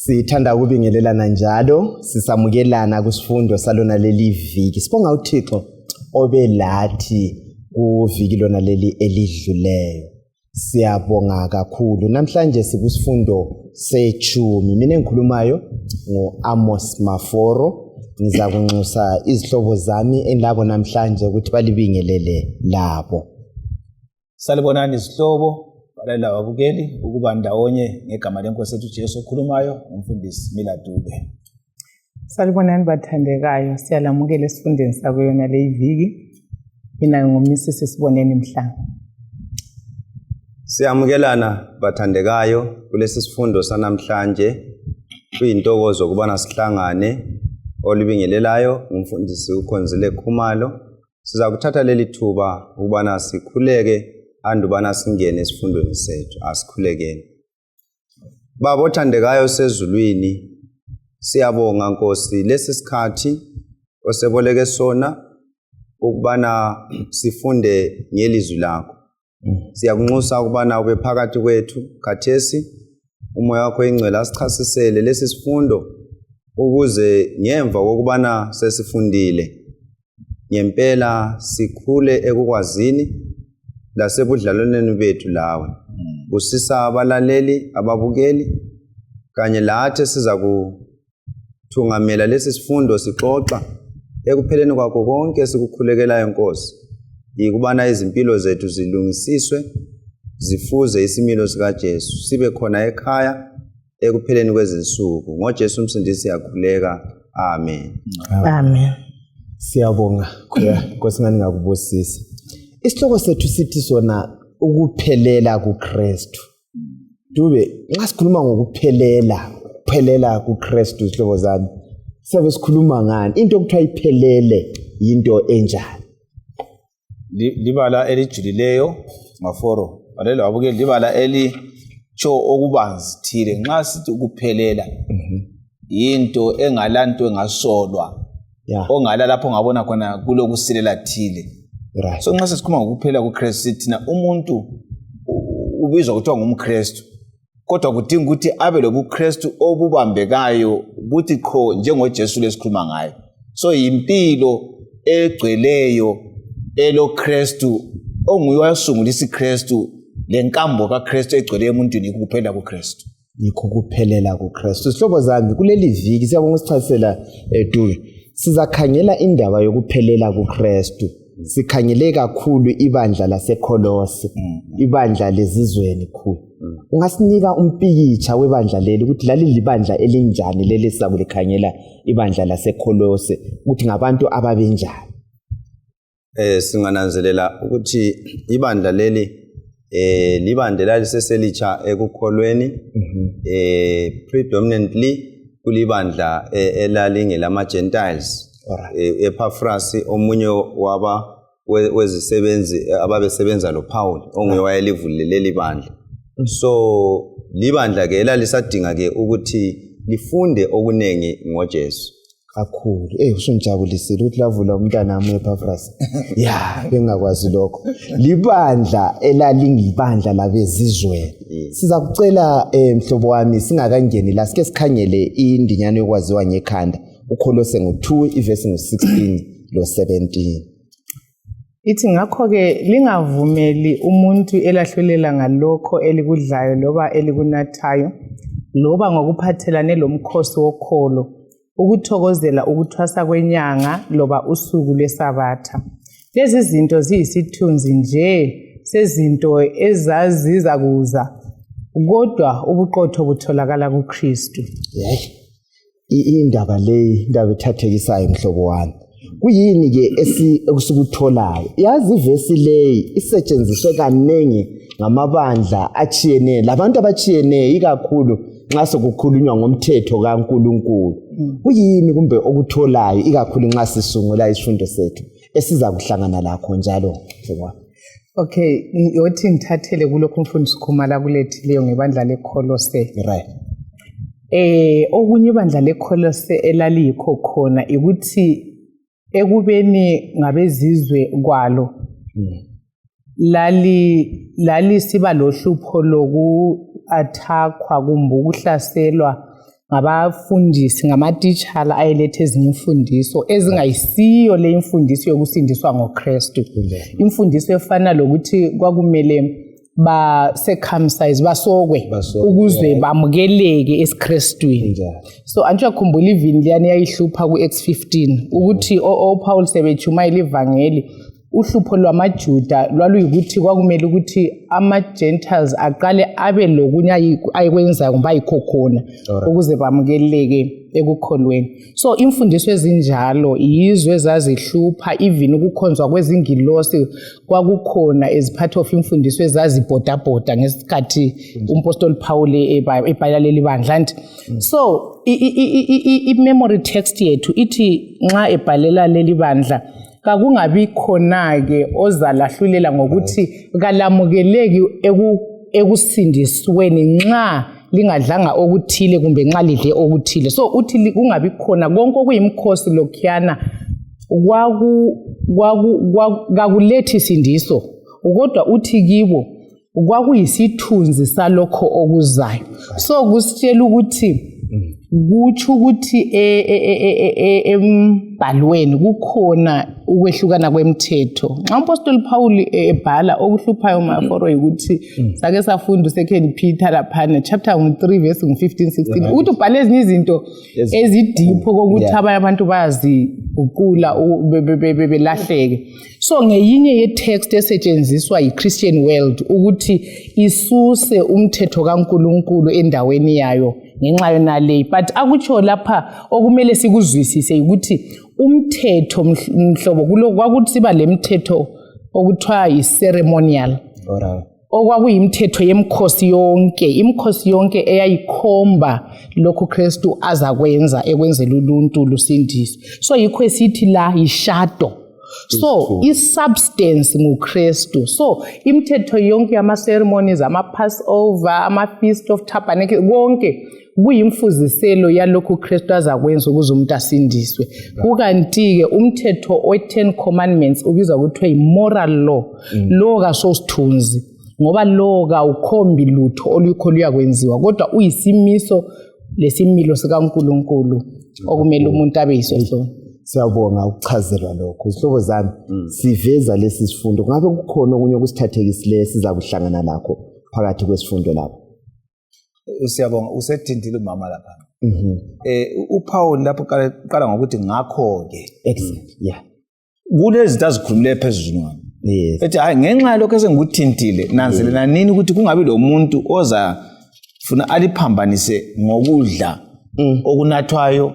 Sithanda ukubingelelana njalo sisamukelana kusifundo salona leli viki. Sibonga uThixo obelathi kuviki lona leli elidluleyo. Siyabonga kakhulu. Namhlanje sikusifundo se-10. Mina engikhulumayo ngo-Amos Maforo. Ngiza kunxusa izihlobo zami endabo namhlanje ukuthi balibingelele labo. Salibonani izihlobo balela ababukeli ukuba ndawonye ngegama lenkosi yethu Jesu okhulumayo umfundisi Mila Dube. Salibonani bathandekayo, siyalamukela esifundweni sakuyona le iviki. Mina ngumnisisi Siboneni Mhlanga. Siyamukelana bathandekayo kulesi sifundo sanamhlanje. Kuyintokozo ukubana sihlangane. Olibingelelayo umfundisi uKhonzile Khumalo. Siza kuthatha leli thuba ukubana sikhuleke andubana singene esifundweni sethu. Asikhulekeni. Baba othandekayo sezulwini, siyabonga Nkosi lesi sikhathi oseboleke sona ukubana sifunde ngelizwi lakho. Siyakunxusa ukubana ube phakathi kwethu khathesi, umoya wakho ingcwele asichasisele lesi sifundo ukuze ngemva kokubana sesifundile ngempela sikhule ekukwazini lasebudlalwaneni bethu lawe. Usisa abalaleli, ababukeli kanye lathi siza kuthungamela lesi sifundo sixoxa ekupheleni kwakho konke sikukhulekelayo Nkosi. Yikubana izimpilo zethu zilungisiswe, zifuze isimilo sika Jesu, sibe khona ekhaya ekupheleni kwezinsuku. NgoJesu umsindisi siyakhuleka. Amen. Amen. Siyabonga Nkosi ngani ngakubusisa. Isihloko sethu sithi sona ukuphelela kuKristu. Dube, nxa sikhuluma ngokuphelela kuKristu izihlobo zami, siyabe sikhuluma ngani? Into okuthiwa iphelele into enjani? Libala elijulileyo Maforo. Balela ababukeli libala elitsho okubanzi thile. Nxa sithi ukuphelela into engalanto engasolwa. Ongala lapho ngabona khona kulokusilela thile. Right. So nxa sikhuluma ngokuphelela kuKristu sithina umuntu ubizwa kuthiwa ngumKristu. Kodwa kudinga ukuthi abe lobuKristu obubambekayo ukuthi qho njengoJesu lesikhuluma ngayo. So impilo egcweleyo eloKristu onguye wasungulisa iKristu, lenkambo kaKristu egcwele emuntwini ukuphelela kuKristu. Yikho kuphelela kuKristu. Isihlobo zami kuleli viki siyabonga usichasisela Dube. Sizakhangela indaba yokuphelela kuKristu. Sikhangele kakhulu ibandla laseKolose, ibandla lezizweni khulu. Ungasinika umpikitsha webandla leli ukuthi lali libandla elinjani leli sakulikhangela ibandla laseKolose ukuthi ngabantu ababenjani? Singananzelela ukuthi ibandla leli libandla laliseselicha ekukholweni, predominantly kulibandla elalingela Gentiles. Epaphras omunye wezisebenzi ababesebenza lo Paul onguye wayelivulile leli bandla. So libandla ke elalisadinga ke ukuthi lifunde okunengi ngoJesu kakhulu. Usungijabulisile ukuthi lavula umntana wami ePaphras. Bengakwazi lokho. Libandla elalingibandla labezizweni. Siza kucela mhlobo wami singakangeni la sike sikhangele indinyano yokwaziwa ngekhanda. uKolose ngo-2 ivesi ngo-16 lo-17. Ithi ngakho-ke lingavumeli umuntu elahlulela ngalokho elikudlayo loba elikunathayo loba ngokuphathelane lomkhosi wokholo ukuthokozela ukuthwasa kwenyanga loba usuku lwesabatha. Lezi zinto ziyisithunzi nje sezinto ezaziza kuza, kodwa ubuqotho butholakala kuKristu. Indaba ethathekisayo mhlobo wami. Kuyini ke ekusikutholayo? Yazi ivesi leyi isetshenziswe kaningi ngamabandla achiyeneyo, labantu abachiyeneyo ikakhulu nxa sokukhulunywa ngomthetho kaNkulunkulu. Kuyini kumbe okutholayo ikakhulu nxa sisungula isifundo sethu esiza kuhlangana lakho njalo mhlobo wami? Okay, yothi ngithathele kulokho umfundisi Khumalo kulethileyo ngebandla leKolose. Right. Okunye ibandla leKolose elalikho khona ukuthi ekubeni ngabezizwe kwalo lali siba lohlupho loku attackwa kumbe ukuhlaselwa ngabafundisi ngamatitshala ayelethe ezinye imfundiso ezingayisiyo le imfundiso yokusindiswa ngoKristu. Imfundiso efana lokuthi kwakumele ba-circumcise basokwe ukuze bamukeleke esiKristwini. So anjuyakhumbula ivini liyani yayihlupha ku-Acts 15 ukuthi oPaul sebetshumayela ivangeli uhlupho lwamaJuda lwaluyikuthi kwakumele ukuthi ama-Gentiles aqale abe lokunye ayikwenzayo kumbe ayikho khona ukuze bamukeleke ekukholweni. So imfundiso ezinjalo yizo ezazihlupha, even ukukhonzwa kwezingilosi kwakukhona as part of imfundiso ezazibhodabhoda ngesikhathi umpostoli Paul ebhala leli bandla. So i-memory text yethu ithi nxa ebhalela leli bandla kakungabi khona-ke ozalahlulela ngokuthi kalamukeleki ekusindisweni nxa lingadlanga okuthile kumbe nxa lidle okuthile. So uthi kungabi khona konke okuyimkhosi lokhuyana kakulethi sindiso, kodwa uthi kibo kwakuyisithunzi salokho okuzayo. So kusitshela ukuthi kutsho ukuthi embhalweni kukhona ukwehlukana kwemithetho. Nxa umpostoli Paul ebhala okuhluphayo maforo ukuthi sake safunda uSecond Peter laphana chapter 3 verse 15-16 ukuthi ubhale ezinye izinto ezidipho kokuthi abanye abantu bayaziguqula belahleke. So ngeyinye ye-text esetshenziswa yi-Christian world ukuthi isuse umthetho kaNkulunkulu endaweni yayo ngenxa yonale. But akutsho lapha okumele sikuzwisise ukuthi umthetho mhlobo kulo kwakuthi siba lemthetho okuthiwa yi-ceremonial. Okwakuyimthetho yemkhosi yonke, imkhosi yonke eyayikhomba lokhu Kristu azakwenza ekwenzela uluntu lusindiswe. So yikho esithi la yishado. So i-substance nguKristu. So imithetho yonke yama-ceremonies, ama-Passover, ama-Feast of Tabernacle, konke kuyimfuziselo yalokhu Kristu azakwenza ukuze umuntu asindiswe. Kukanti-ke umthetho we-10 commandments ubizwa kuthiwa yi-moral law. Lo kasosithunzi ngoba lo kawukhombi lutho oluyikho luyakwenziwa, kodwa uyisimiso lesimilo sikaNkulunkulu okumele umuntu abe yiso sona. Siyabonga ukuchazelwa lokho. Izihlobo zami siveza lesi sifundo. Ngabe kukhona okunye okusithathekisileyo sizakuhlangana lakho phakathi kwesifundo lapho? Siyabonga usethintile umama lapha. uPaul lapho qala ngokuthi ngakho-ke. Excellent. Yeah. Kulezi zinto azikhulumile phezulu ngami. Yes. Ethi hayi ngenxa lokho esengikuthintile nanzelela nini ukuthi kungabi lo muntu oza funa aliphambanise ngokudla okunathwayo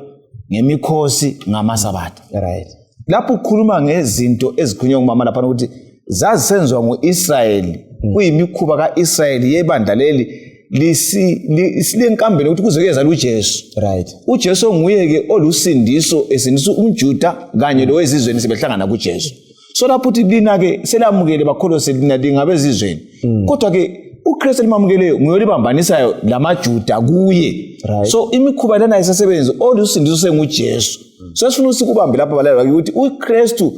ngemikhosi ngamasabatha. Right. Lapho ukhuluma ngezinto ezikhulunywa ngumama lapha ukuthi zazisenziwa ngoIsrayeli kuyimikhuba kaIsrayeli yebandla leli silenkambelo ukuthi kuze kuyeza uJesu. Right. uJesu nguye ke olusindiso esindisa umJuda kanye lowezizweni sebehlangana kuJesu. So lapho uthi lina ke selamukele bakholwa selina lingabezizweni. Kodwa ke uKristu limamukeleyo nguyolibambanisayo lamaJuda kuye. Right. So imikhuba lena isasebenzi olusindiso senguJesu. So sifuna usikubambe lapha balala ukuthi uKristu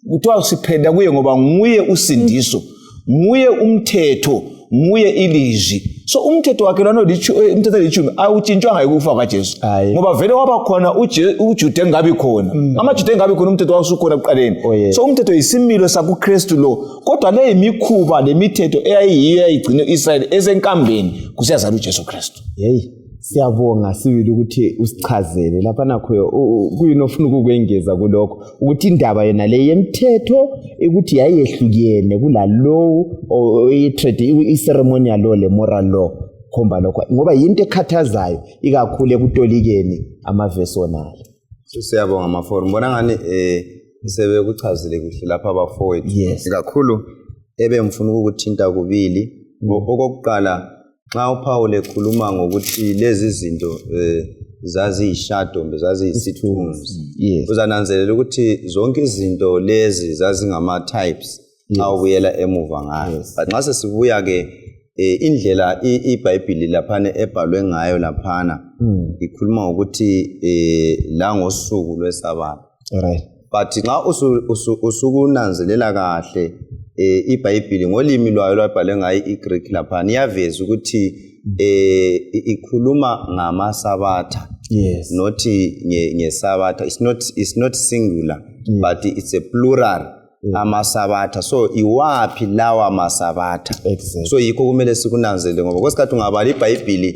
kuthiwa siphenda kuye ngoba nguye usindiso, nguye umthetho, nguye ilizwi. So umthetho wakhe lona umthetho elithumi awutshintshwanga ukufa kaJesu. Ngoba vele waba khona uJuda engabi khona. AmaJuda engabi khona umthetho wasukhona ekuqaleni. So umthetho yisimilo sakuKristu lo. Kodwa le imikhuba lemithetho eyayiyiyo ayigcine uIsrael esenkambeni kusiyazala uJesu Kristu. Hey. Siyabonga sibili ukuthi usichazele lapha nakho kuyini ofuna ukukwengeza kulokho ukuthi indaba yona le yemthetho ukuthi yayehlukene kula law i-ceremonial law le moral law khomba lokho ngoba into ekhathazayo ikakhulu ekutolikeni amavesi onala. Siyabonga maforo mbona ngani sebekuchazile kuhle lapha abafowethu. Yes. Kakhulu ebemfuna ukuthinta kubili okokuqala xa uPaul ekhuluma ngokuthi lezi zinto zaziyishadow zaziyisithunzi. Yes. Uzananzelela ukuthi zonke izinto lezi zazingama types awuyela emuva ngayo. But nxa sesibuya ke indlela iBhayibheli laphana ebhalwe ngayo laphana ikhuluma ukuthi la ngosuku lweSabatha. Right. But nxa usukunanzelela kahle iBhayibheli ngolimi lwayo lwabhalwe ngayo iGreek laphana iyaveza ukuthi ikhuluma ngamasabatha. Yes. Not ngesabatha. It's not singular, but it's a plural. Amasabatha. So iwapi lawa masabatha. Exactly. So yikho kumele sikunanzele ngoba kwesikhathi ungabala iBhayibheli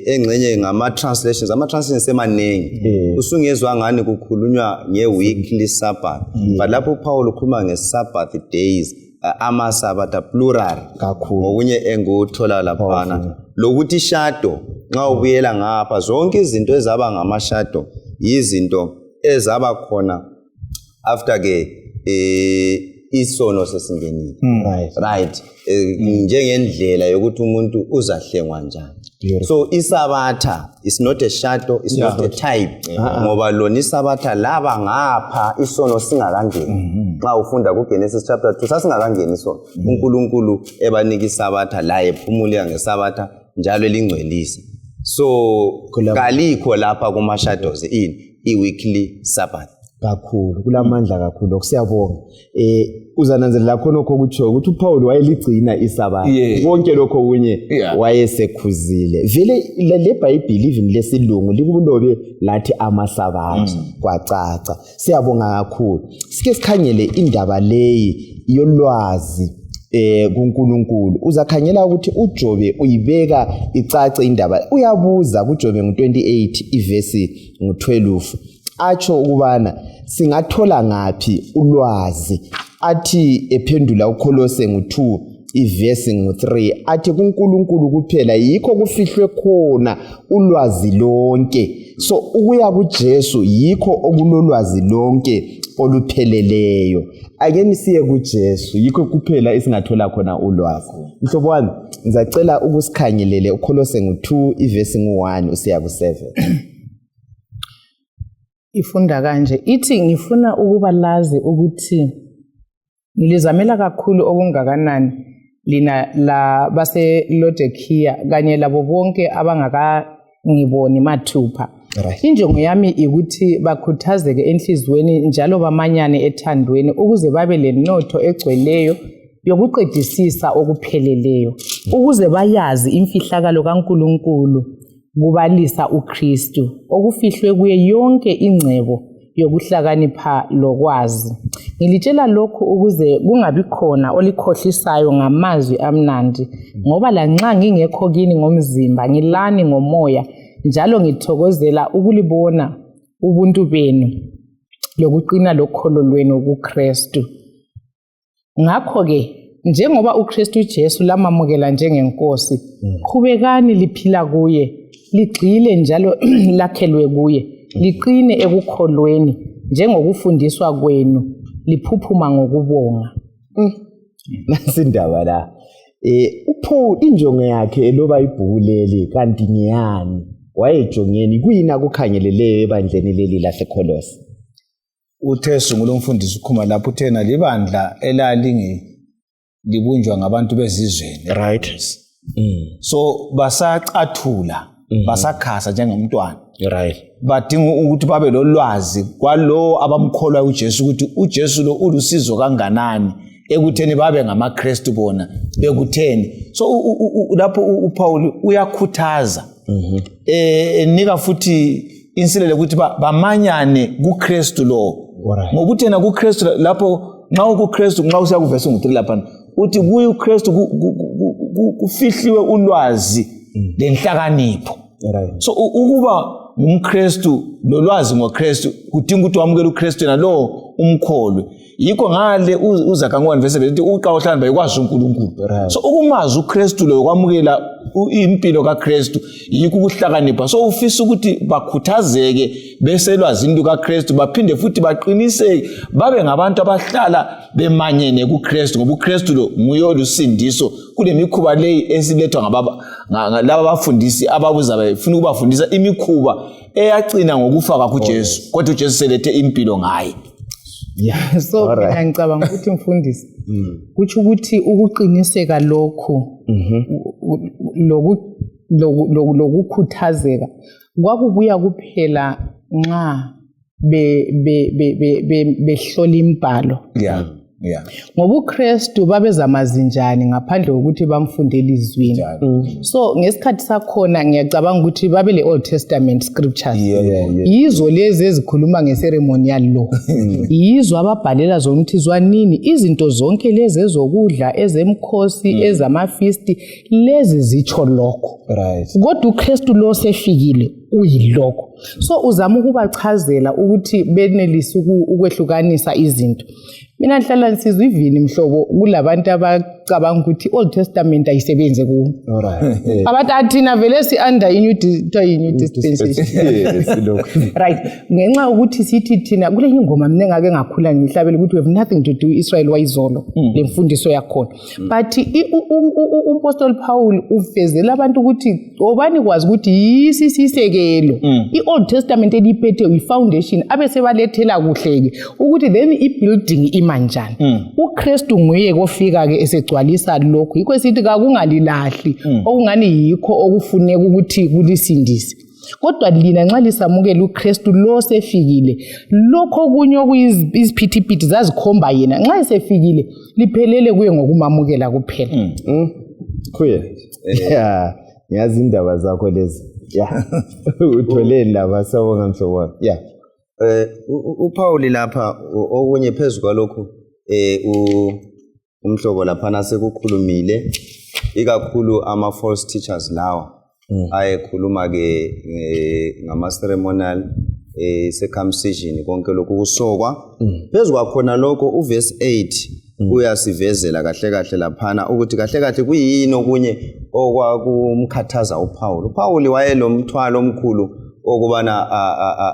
engcenye ngama translations emanengi usungezwa ngani kukhulunywa nge-weekly Sabbath, but lapho uPaul ukhuluma nge-Sabbath days, amasabatha plural kakhulu ngokunye enguthola laphana. Lokuthi shadow nxa ubuyela ngapha zonke izinto ezaba ngamashadow yizinto ezaba khona after ke isono sesingenile. Right. Njengendlela yokuthi umuntu uzahlengwa njani. So isabatha is not a shadow, it's not a type. Ngoba lona isabatha laba ngapha isono singakangeni. Xa ufunda kuGenesis chapter 2 sasingakangeni isono. uNkulunkulu ebanika isabatha la ephumula ngesabatha njalo elingcwelisa. So kalikho lapha kuma shadows i-weekly Sabbath. Kakhulu kulamandla kakhulu siyabonga. Uzananzelela khona lokho kutsho ukuthi uPaul wayeligcina isabatha konke lokho kunye wayesekhuzile. Vele le Bible even lesilungu likulobe lathi amasabatha kwacaca. Siyabonga kakhulu. Sike sikhangele indaba leyi yolwazi kuNkulunkulu. Uzakhangela ukuthi uJobe uyibeka icace indaba. Uyabuza kuJobe ngo28 ivesi ngo12 atsho ukubana singathola ngaphi ulwazi. Athi ephendula uKolose ngo2 ivesi ngo3 athi kuNkulunkulu kuphela yikho kufihlwe khona ulwazi lonke. So ukuya kuJesu yikho okulolwazi lonke olupheleleyo. Ake siye kuJesu yikho kuphela esingathola khona ulwazi. Mhlobo wami ngizacela ukusikhangelele uKolose ngo2 ivesi ngo1 usiya ku7. Ifunda kanje ithi ngifuna ukuba lazi ukuthi nilizamela kakhulu okungakanani lina la base Laodikia kanye labo bonke abangakangiboni mathupha. Injongo yami ukuthi bakhuthazeke enhlizweni njalo bamanyane ethandweni ukuze babe lenotho egcweleyo yokuqedisisa okupheleleyo ukuze bayazi imfihlakalo kaNkulunkulu kubalisa uKristu okufihlwe kuye yonke ingcebo yokuhlakanipha lokwazi. Ngilitshela lokhu ukuze kungabi khona olikhohlisayo ngamazwi amnandi ngoba lanxa ngingekho kini ngomzimba ngilani ngomoya njalo ngithokozela ukulibona ubuntu benu lokuqina lokholo lwenu kuKristu. Ngakho ke njengoba uKristu Jesu lamamukela njengenkosi qhubekani liphila kuye ligxile njalo lakhelwe kuye liqine ekukholweni njengokufundiswa kwenu liphuphuma ngokubonga. Nasindaba la uPaul injongo yakhe eloba ibhuku leli kanti ngiyani wayejongeni kuyina kukhangeleleyo ebandleni leli laseKolose. Uthe sungula umfundisi ukhuma lapho uthena libandla elalinge libunjwa ngabantu bezizweni. Right. So basacathula basakhasa njengomntwana. Right. Badinga ukuthi babe lolwazi kwalo abamkholwa uJesu ukuthi uJesu lo ulusizo kanganani ekutheni babe ngamaKristu bona bekutheni. So lapho uPaul uyakhuthaza nika futhi insilele ukuthi bamanyane kuKristu lo. Ngokuthi na kuKristu lapho nxa ukuKristu nxa usiya kuvesi ngo3 lapha uthi kuye uKristu kufihliwe ulwazi lenhlakanipho. So ukuba ngumKristu lolwazi ngoKristu kudinga ukuthi wamukele uKristu nalo umkholwe. Yikho ngale uZakhariya verse 7 uqawuhlala bayikwazi uNkulunkulu. So ukumazi uKristu lo kwamukela impilo kaKristu yikho ukuhlakanipha. So ufisa ukuthi bakhuthazeke beselwazini lukaKristu baphinde futhi baqiniseke babe ngabantu abahlala bemanyene kuKristu ngoba uKristu lo nguye olusindiso kule mikhuba leyi esilethwa laba bafundisi ababuza bafuna ukubafundisa imikhuba eyagcina ngokufa kuJesu kodwa uJesu selethe impilo ngaye. Yeah, so ngicabanga ukuthi mfundisi kuthi ukuthi ukuqiniseka lokho lokukhuthazeka kwakubuya kuphela nxa behlola imbalo Yeah. Ngoba uKristu babezamazinjani ngaphandle kokuthi bamfundele izwini. So ngesikhathi sakhona ngiyacabanga ukuthi babe le Old Testament scriptures. Yizo lezi ezikhuluma ngeceremonial law. Yizo ababhalela zona ukuthi zwanini izinto zonke lezi ezokudla ezemkhosi ezamafeast lezi zitsho lokho. Right. Kodwa uKristu lo sefikile uyilokho. So uzama ukubachazela ukuthi benelise ukwehlukanisa izinto. Mina ngihlala nsizwa ivini mhlobo kulabantu abacabanga ukuthi Old Testament ayisebenze kuwo. Alright. Abantu athina vele si under New Dispensation. Right. Ngenxa ukuthi sithi thina kule ingoma mina ngake ngakhula ngihlabela ukuthi we have nothing to do Israel wayizolo lemfundiso yakhona. But uApostle Paul ufezela abantu ukuthi obani kwazi ukuthi yisisisekelo. IOld Testament eliphethe ifoundation abese balethela kuhleke ukuthi then ibuilding imanjani. uKristu nguye kofika ke esegcwalisa lokho. Yikho sithi kakungalilahli okungani yikho okufuneka ukuthi kulisindise. Kodwa lina nxa lisamukela uKristu lo sefikile lokho okunye okuyiziphithiphithi zazikhomba yena nxa esefikile liphelele kuye ngokumamukela kuphela. Kuye. Yeah. Ngiyazi indaba zakho lezi. Yeah. Uthole indaba sawonga mhlobo wami. Yeah. uPaul lapha okunye phezulu kwalokho umhlobo lapha nasekukhulumile ikakhulu ama false teachers lawa ayekhuluma ke ngama ceremonial circumcision konke lokhu kusokwa phezulu kwakhona lokho uverse 8 uyasivezela kahle kahle laphana ukuthi kahle kahle kuyini okunye okwakumkhathaza uPaul wayelomthwalo omkhulu okubana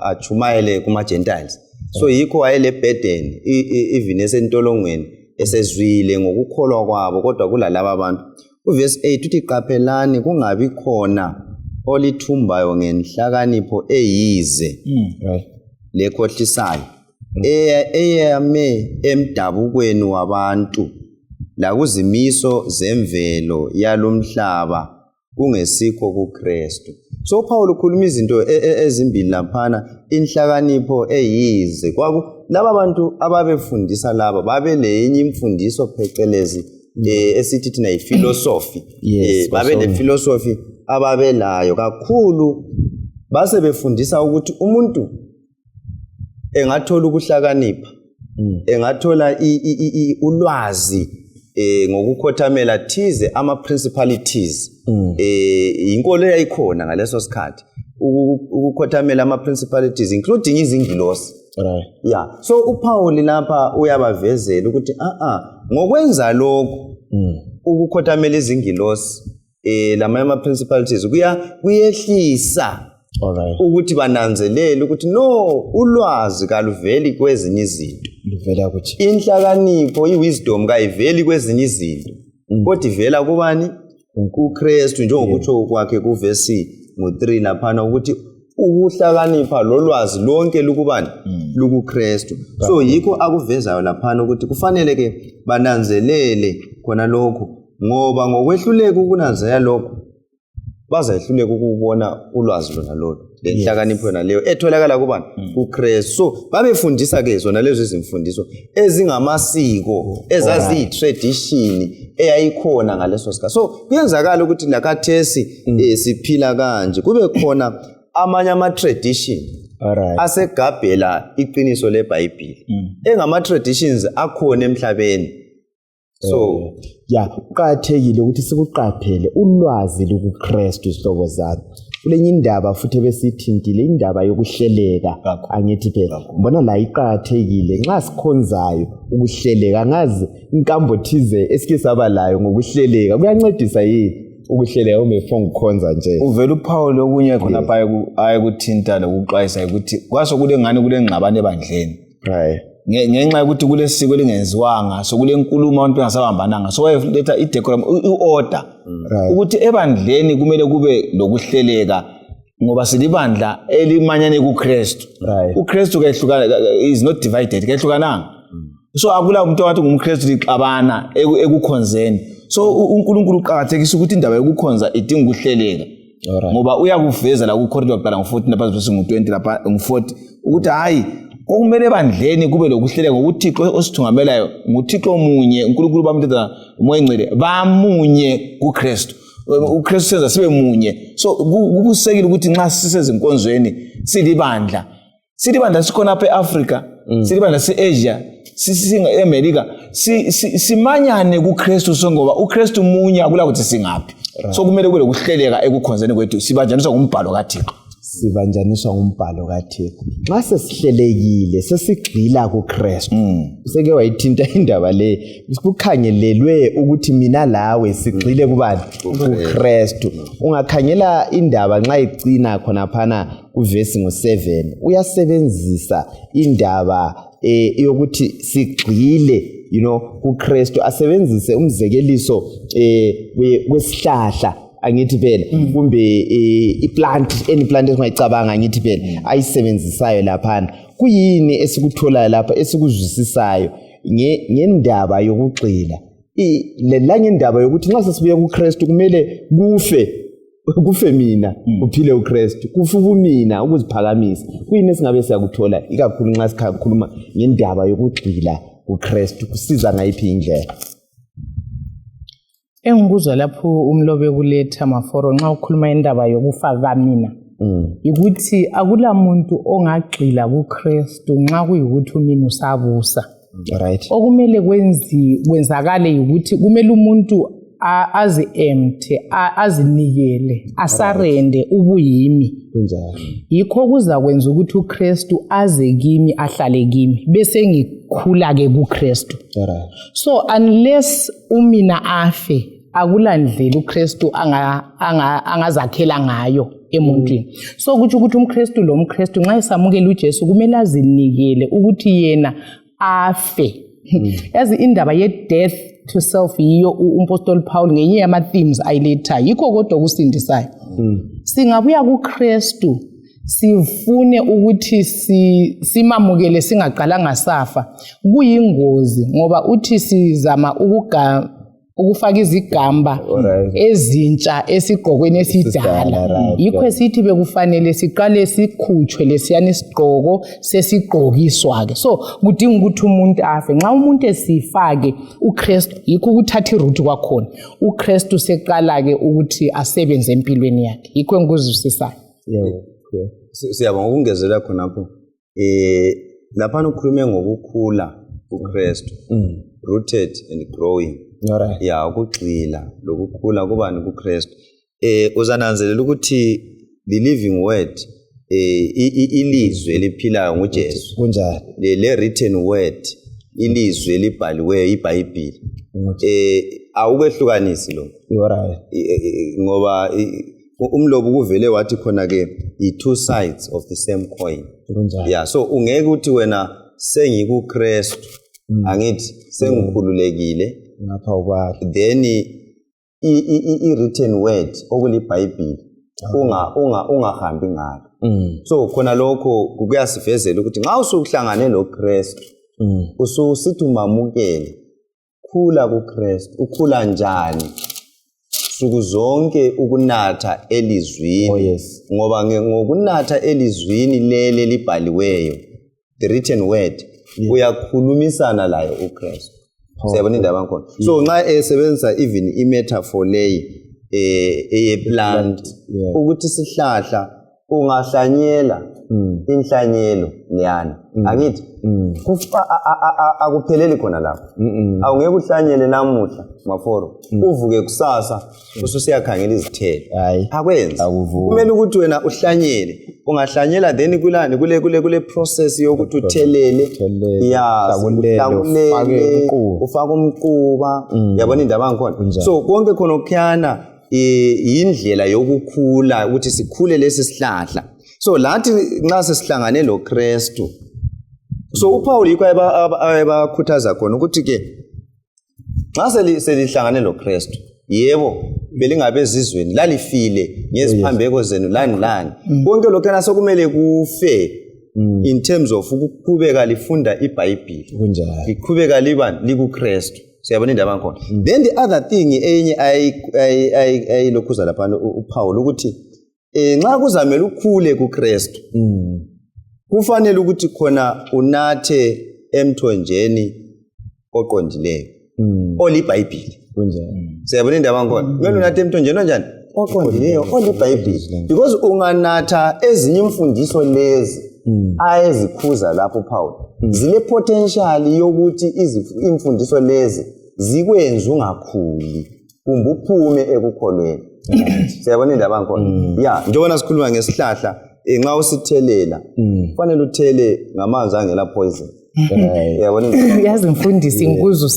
achumayele kuma Gentiles. So yikho wayele burden even esentolongweni esezwile ngokukholwa kwabo kodwa kulalabo abantu. Uverse 8 uthi qaphelani kungabi khona olithumbayo ngenhlakanipho eyize lekhohlisayo eyame emdabukweni wabantu la kuzimiso zemvelo yalomhlaba kungesikho kuKristu. So Paul ukhuluma izinto ezimbili laphana inhlakanipho eyize laba bantu ababefundisa laba babe lenye imfundiso phecelezi esithi thina iphilosophy. Babe le philosophy ababelayo kakhulu base befundisa ukuthi umuntu engathola ukuhlakanipha engathola ulwazi ngokukhothamela thize ama principalities inkolo yayikhona ngaleso sikhathi ukukhothamela ama principalities including izingilosi. Right. Yeah. So uPaul lapha uyabavezela ukuthi ngokwenza lokho ukukhothamela izingilosi lama principalities kuyehlisa ukuthi bananzelele ukuthi no ulwazi kaluveli kwezinye izinto livela ukuthi inhlakanipho iwisdom kayiveli kwezinye izinto kodwa ivela kubani kuKristu njengokutsho kwakhe kuverse 3 laphana ukuthi ukuhlakanipha lolwazi lonke lukubani lukuKristu. So yikho akuvezayo laphana ukuthi kufanele ke bananzelele khona lokho ngoba ngokwehluleka ukunanzelela lokho bazayehluleka ukubona ulwazi lona lolo lenhlakanipho yona leyo etholakala kubani kuKristu. So babefundisa ke zona lezo izimfundiso ezingamasiko ezazi tradition eyayikhona ngaleso sikhathi. So kuyenzakala ukuthi lakathesi siphila kanje kube khona amanye ama tradition asegabhela iqiniso leBhayibheli engama traditions akhona emhlabeni. So kuqathekile ukuthi sikuqaphele ulwazi lokuKristu sihlobo zami. Kulenye indaba futhi ebesithintile indaba yokuhleleka angithi phela mbona la iqathekile nxa sikhonzayo ukuhleleka ngazi inkambo thize esike sabalayo ngokuhleleka kuyancedisa yini ukuhleleka umefong ukukhonza nje. Uvela uPaul okunye khona pha ayekuthinta lokuxwayisa ukuthi kwaso kule ngane kule ngqabane ebandleni. Right. Ngenxa yokuthi kule siko lingenziwanga so kule nkulumo abantu bengasabambananga so wayeletha idecorum iorder ukuthi ebandleni kumele kube lokuhleleka ngoba silibandla elimanyane kuKristu. uKristu kehlukana is not divided kehlukananga. So akula umuntu wathi ngumKristu lixabana ekukhonzeni. So uNkulunkulu uqhakathekisa ukuthi indaba yokukhonza idinga ukuhleleka ngoba uyakuveza la kuCorinthians 14 lapha verse 20 lapha 40 ukuthi hayi Okumele ebandleni kube lokuhleleka ngokuThixo osithungamelayo, nguThixo munye, uNkulunkulu bamthetha umoya engcwele, bamunye kuKristu. uKristu senza sibe munye. So kubusekile ukuthi nxa sisezinkonzweni silibandla sikhona apha eAfrica, silibandla seAsia, eAmerica, simanyane kuKristu songoba uKristu munye akula ukuthi singaphi. So kumele kube lokuhleleka ekukhonzeni kwethu, sibanjaniswa ngumbhalo kaThixo. Sibanjaniswa ngumbhalo kaThixo. Nxa sesihlelekile sesigxila kuKristu. Useke wayithinta indaba le, kukhangelelwe ukuthi mina lawe sigxile kubani? kuKristu. Ungakhangela indaba nxa icina khona phana kuvesi ngo7, uyasebenzisa indaba yokuthi sigxile kuKristu, asebenzise umzekeliso wesihlahla angithi phela kumbe iplant esingayicabanga angithi phela ayisebenzisayo laphana. Kuyini esikuthola lapha esikuzwisisayo ngendaba yokugxila ngendaba yokuthi nxa sesibuye kuKristu kumele kufe mina kuphile uKristu, kufe ubumina ukuziphakamisa. Kuyini esingabe siyakuthola ikakhulu nxa sikhuluma ngendaba yokugxila kuKristu, kusiza ngayiphi indlela? Engikuzwa lapho umlobe kuletha Maforo nxa ukhuluma indaba yokufa kamina, ukuthi akula muntu ongagxila kuKristu nxa kuyikuthi umina usabusa. Right. Okumele kwenzakale ukuthi kumele umuntu azi-empty, azinikele, asarende ubuyimi. Yikho kuza kwenza ukuthi uKristu aze kimi, ahlale kimi, bese ngikhula ke kuKristu. So unless umina afe, akula ndlela uKristu angazakhela ngayo emuntwini. So kuthi ukuthi uMkristu nxa esamukela uJesu kumele azinikele ukuthi yena afe. Yazi indaba ye-death to self yiyo uMpostoli Paul ngenye yama-themes ayilethayo, yikho kodwa okusindisayo. Singabuya kuKristu sifune ukuthi simamukele singaqalanga safa, kuyingozi ngoba uthi sizama ukufaka izigamba ezintsha esigqokweni esidala. Yikho esithi bekufanele siqale sikhutshwe lesiyana isigqoko sesigqokiswa ke. So kudinga ukuthi umuntu afe. Nxa umuntu esifake uKristu, yikho ukuthatha iruthi kwakhona, uKristu seqala ke ukuthi asebenze empilweni yakhe. Yikho engikuzwisisayo. Siyabonga ukungezela khonapho. Lapha ukhulume ngokukhula kuKristu, rooted and growing. Ya ukugxila lokukhula kubani kuKristu. Uzananzelela ukuthi the living word ilizwe eliphilayo nguJesu. Kunjani? Le written word ilizwe elibhaliweyo iBhayibheli. Awukwehlukanisi lo. Ngoba umlobo kuvele wathi khona ke i-two sides of the same coin. Yeah, so ungeke uthi wena sengikuKristu angithi sengikhululekile ngapha ukwakhe, then i-written word okuliBhayibheli ungahambi ngalo. So khona lokho kuyasivezela ukuthi nxa usuhlangane noKristu ususithi umamukele, khula kuKristu. Ukhula njani? Suku zonke ukunatha elizwini. Ngoba ngokunatha elizwini lele libhaliweyo, the written word, uyakhulumisana laye uKristu. Siyabona indaba yakhona. So nxa esebenzisa even imetaphor leyi plant ukuthi sihlahla ungahlanyela inhlanyelo leyana angithi akupheleli khona lapho. Awungeke uhlanyele namuhla Maforo uvuke kusasa ususiyakhangela izithelo, akwenza. Kumele ukuthi wena uhlanyele, ungahlanyela then kule process yokuthi uthelele, ufake umquba. Yabona indaba yakhona. So konke khona okukhana indlela yokukhula ukuthi sikhule lesi sihlahla. So lathi nxa sesihlangane loKristu, so uPaul yikho ayebakhuthaza khona ukuthi ke nxa selihlangane loKristu, yebo belingabe ezizweni lalifile ngeziphambeko zenu lani konke lokho sokumele kufe in terms of ukuqhubeka lifunda iBhayibheli, liqhubeka likuKristu. Siyabona indaba yakhona. Then the other thing enye ayilokhuza lapha uPaul ukuthi nxa kuzamela ukukhule kuKristu kufanele ukuthi khona unathe emthonjeni oqondileyo oliBhayibheli kunjani siyabona indaba ngkhona kumele unathe emthonjeni onjani oqondileyo oliBhayibheli because unganatha ezinye imfundiso lezi ayezikhuza lapho Paul zile potential yokuthi imfundiso lezi zikwenza ungakhuli kumbe uphume ekukholweni siyabona indaba ngkhona ya njengoba sikhuluma ngesihlahla nxa usithelela kufanele uthele ngamanzi angela poison yabona yazi mfundisi inkuzo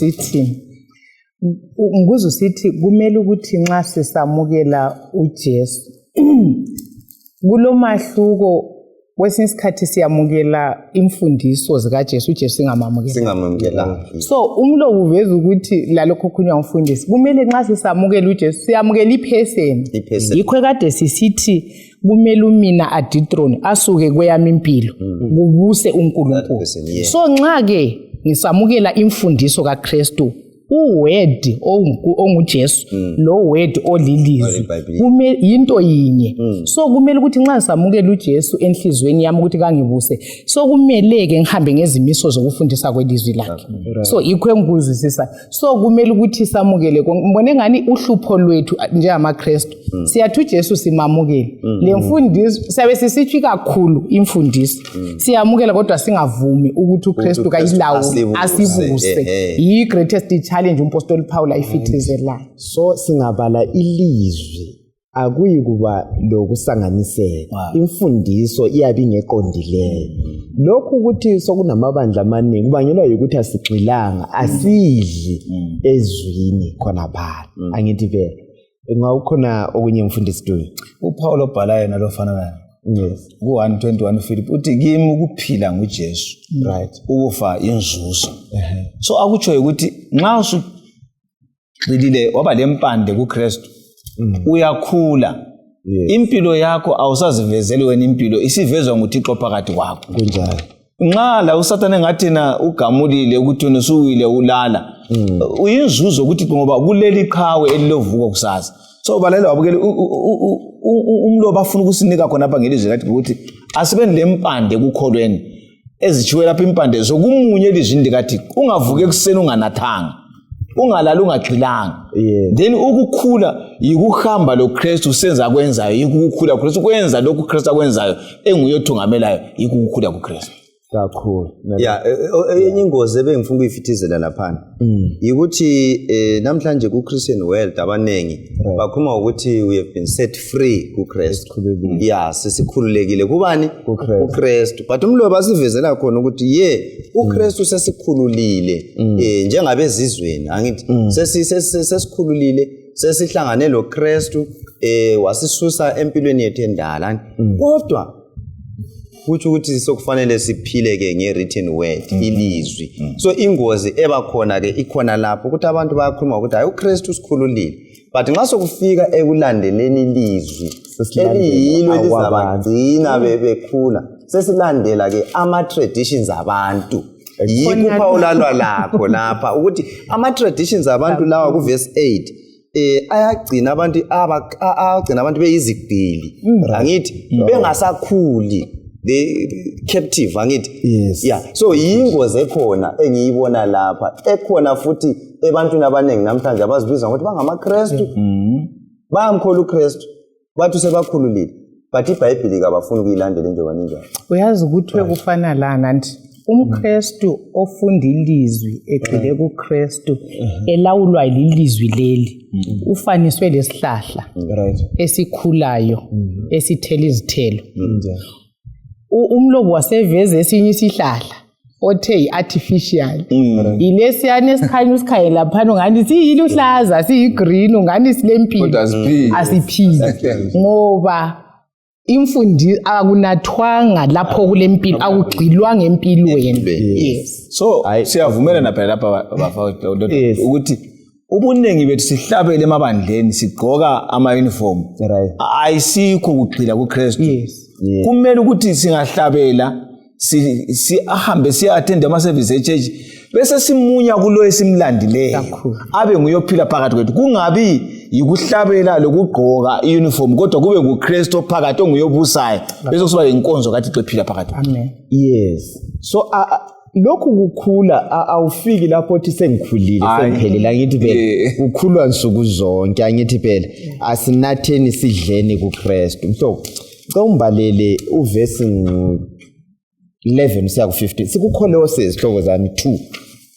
sithi kumele ukuthi nxa sisamukela uJesu kulomahluko kwesinye isikhathi siyamukela imfundiso zikaJesu uJesu singamamukela so umlobo uveza ukuthi lalokho khulunywa ngumfundisi kumele nxa sisamukela uJesu siyamukela iperson yikho kade sisithi kumele umina Aditron asuke kweyami impilo kubuse uNkulunkulu so nxa ke ngisamukela imfundiso kaKristu uword onguJesu lo word olilizwi kumele into yinye so kumele ukuthi nxa samukela uJesu enhlizweni yami ukuthi kangibuse so kumele ke ngihambe ngezimiso zokufundisa kwelizwi lakhe so ikho engikuzwisisa so kumele ukuthi samukele ngibone ngani uhlupho lwethu njengamaKristu siyathi uJesu simamukele le mfundiso siyabe sisithi kakhulu imfundiso siyamukela kodwa singavumi ukuthi uKristu kayilawo asibuse yi greatest challenge umpostoli Paul ayifithizela so singabala ilizwi akuyi kuba lokusanganiseka imfundiso iyabe ingeqondileyo lokhu ukuthi sokunamabandla amaningi kubangelwa ukuthi asigxilanga asidli ezwini khona phala angithi vele ngawukhona okunye mfundisi Dube uPaul obhalayo nalofana naye yes ku-1:21 Philip uthi kimi ukuphila nguJesu right ukufa inzuzo so akutsho ukuthi nxa usugxilile waba lempande kuKristu uyakhula impilo yakho awusazivezeli wena impilo isivezwa nguThixo phakathi kwakho kunjalo nxa la uSathane ngathi na ugamulile ukuthi usuwile ulala uyinzuzo ukuthi ngoba kuleli qhawe elilovuko kusasa so balela wabukele umlobo afuna ukusinika khona apha ngelizwi lathi ukuthi asibe lempande kukholweni ezichiwe lapha impande zokumunye elizwini likathi ungavuke kuseni unganathanga ungalala ungagxilanga then ukukhula yikuhamba loKristu senza kwenzayo yikukhula kuKristu kwenza lokhu uKristu akwenzayo enguyothungamelayo yikukhula kuKristu kakhulu ya enye ingozi ebengifuna ukuyifithizela lapha ukuthi namhlanje kuChristian world abanengi bakhuluma ukuthi we have been set free kuKristu ya sesikhululekile kubani kuKristu but umlobo asivezela khona ukuthi uKristu sesikhululile njengabezizweni angithi sesikhululile sesihlangane loKristu wasisusa empilweni yethu endala kodwa kuthi ukuthi sokufanele siphile ke nge-written word ilizwi so ingozi ebakhona ke ikhona lapho ukuthi abantu bayakhuluma ukuthi hayi uKristu sikhululile but nxa sokufika ekulandeleni ilizwi eliyilo elizabagcina bekhula sesilandela ke ama-traditions abantu yikho uPaul alwa lakho lapha ukuthi ama-traditions abantu lawa kuverse 8 ayagcina abantu beyizigqili angithi bengasakhuli the captive angithi so yingozi ekhona engiyibona lapha ekhona futhi ebantwini abaningi namhlanje abazibiza ukuthi bangamaKristu bayamkhola uKristu bathi sebakhululile but iBhayibheli kabafuni ukuyilandela njengoba ninjalo uyazi ukuthi kufana lana nti umKristu ofunda ilizwi egxile kuKristu elawulwa ilizwi leli ufaniswe lesihlahla esikhulayo esithela izithelo umlobo waseveze esinye isihlahla othe yi-artificial ilesiyana esikhanya usikhanye laphana ngani siyiluhlaza siyi-green ngani silempilo asiphili ngoba imfundi akunathwanga lapho kulempilo akugxilwanga empilweni yes so siyavumelana phela lapha bafowethu ukuthi ubuningi bethu sihlabele emabandleni sigqoka ama-uniform ayisikho kugxila kuKristu kumele ukuthi singahlabela sihambe siya-attend ama-service e-church bese simunya kulo esimlandileyo abe nguyophila phakathi kwethu kungabi yikuhlabela lokugqoka iuniform kodwa kube nguKristu phakathi onguyobusayo bese kusuba inkonzo kaThixo ephila phakathi. Amen. Yes. So lokhu kukhula awufiki lapho uthi sengikhulile sengiphelela ngithi phela kukhulwa nsuku zonke angithi phela asinatheni sidleni kuKristu. Mhlobo ngicombalele uverse 11 siya ku15 sikuKolosses hlobo zami 2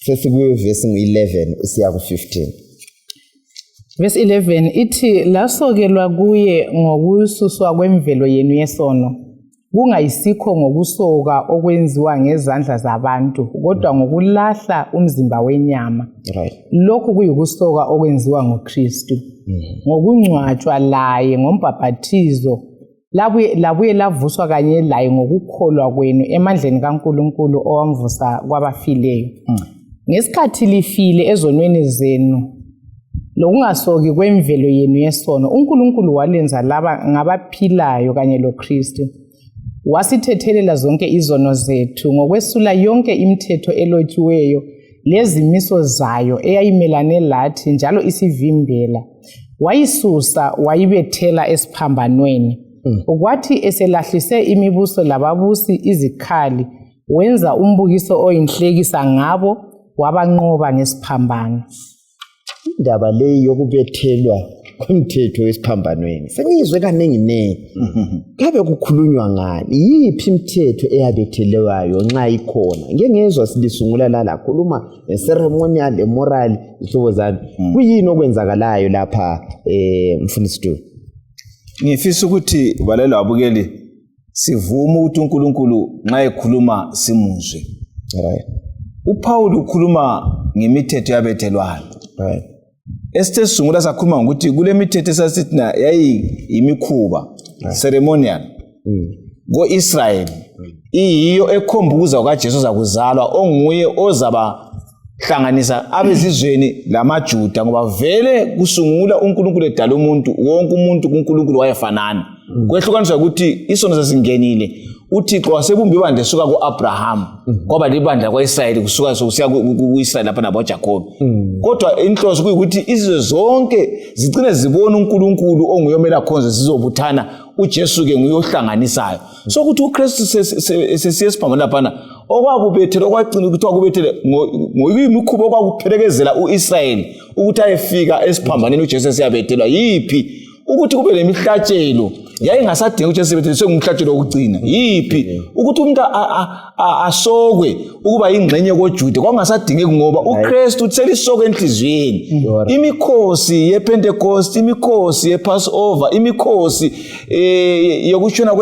sesikuye verse 11 siya ku15. Verse 11 ithi lasokelwa kuye ngokususwa kwemvelo yenu yesono kungayisikho ngokusoka okwenziwa ngezandla zabantu kodwa ngokulahla umzimba wenyama. Right. Lokhu kuyikusoka okwenziwa ngoKristu ngokungcwatshwa laye ngombhaphathizo labuye lavuswa kanye laye ngokukholwa kwenu emandleni kaNkulunkulu owamvusa kwabafileyo. Ngesikhathi lifile ezonweni zenu lokungasoki kwemvelo yenu yesono uNkulunkulu walenza laba ngabaphilayo kanye loKristu. Wasithethelela zonke izono zethu ngokwesula yonke imithetho elotshiweyo lezimiso zayo eyayimelane lathi njalo isivimbela. Wayisusa wayibethela esiphambanweni. Kwathi eselahlise imibuso lababusi izikhali wenza umbukiso oyinhlekisa ngabo wabanqoba ngesiphambano. Indaba leyi yokubethelwa kumthetho wesiphambanweni sengizwe kaningi kabe kukhulunywa ngani yiphi imithetho eyabethelewayo nxa ikhona ngengezwe silisungula la khuluma ceremonial moral ihlobo zami kuyini okwenzakalayo lapha mfundisi Dube. Ngifisa ukuthi balela abukeli sivume ukuthi uNkulunkulu nxa ekhuluma simuzwe. Right. uPaul ukhuluma ngemithetho yabethelwayo. Right. Esithe sungula sakhuluma ukuthi kule mithetho esasithina yayiyimikhuba ceremonial ko-Israyeli iyiyo ekhombuza ukaJesu zakuzalwa onguye ozabahlanganisa abezizweni lamaJuda ngoba vele kusungula uNkulunkulu edala umuntu wonke umuntu kuNkulunkulu wayefanana. Kwehlukaniswa ukuthi isono sesingenile uThixo wasebumba ibandla esuka kuAbraham ngoba libandla kwaIsrayeli kusuka sokusiya kuIsrayeli lapha naboJakobe. Kodwa inhloso kuyikuthi izizwe zonke zigcine zibona uNkulunkulu onguyomela khonza zizobuthana uJesu ke nguyohlanganisayo. So ukuthi uKristu sesiyesiphambana laphana okwakubethela okwagcina ukuthi wakubethele ngoyimikhuba okwakuphelekezela uIsrayeli ukuthi ayefika esiphambaneni uJesu siyabethelwa yiphi ukuthi kube lemihlatshelo yayingasadinga ukuthi sibethelwe ngumhlatshelo wokugcina yiphi ukuthi umuntu asokwe ukuba ingxenye koJuda kwangasadingeki ngoba uKristu uthi selisokwe enhliziyweni. Imikhosi yePentecost, imikhosi yePassover, imikhosi yokushona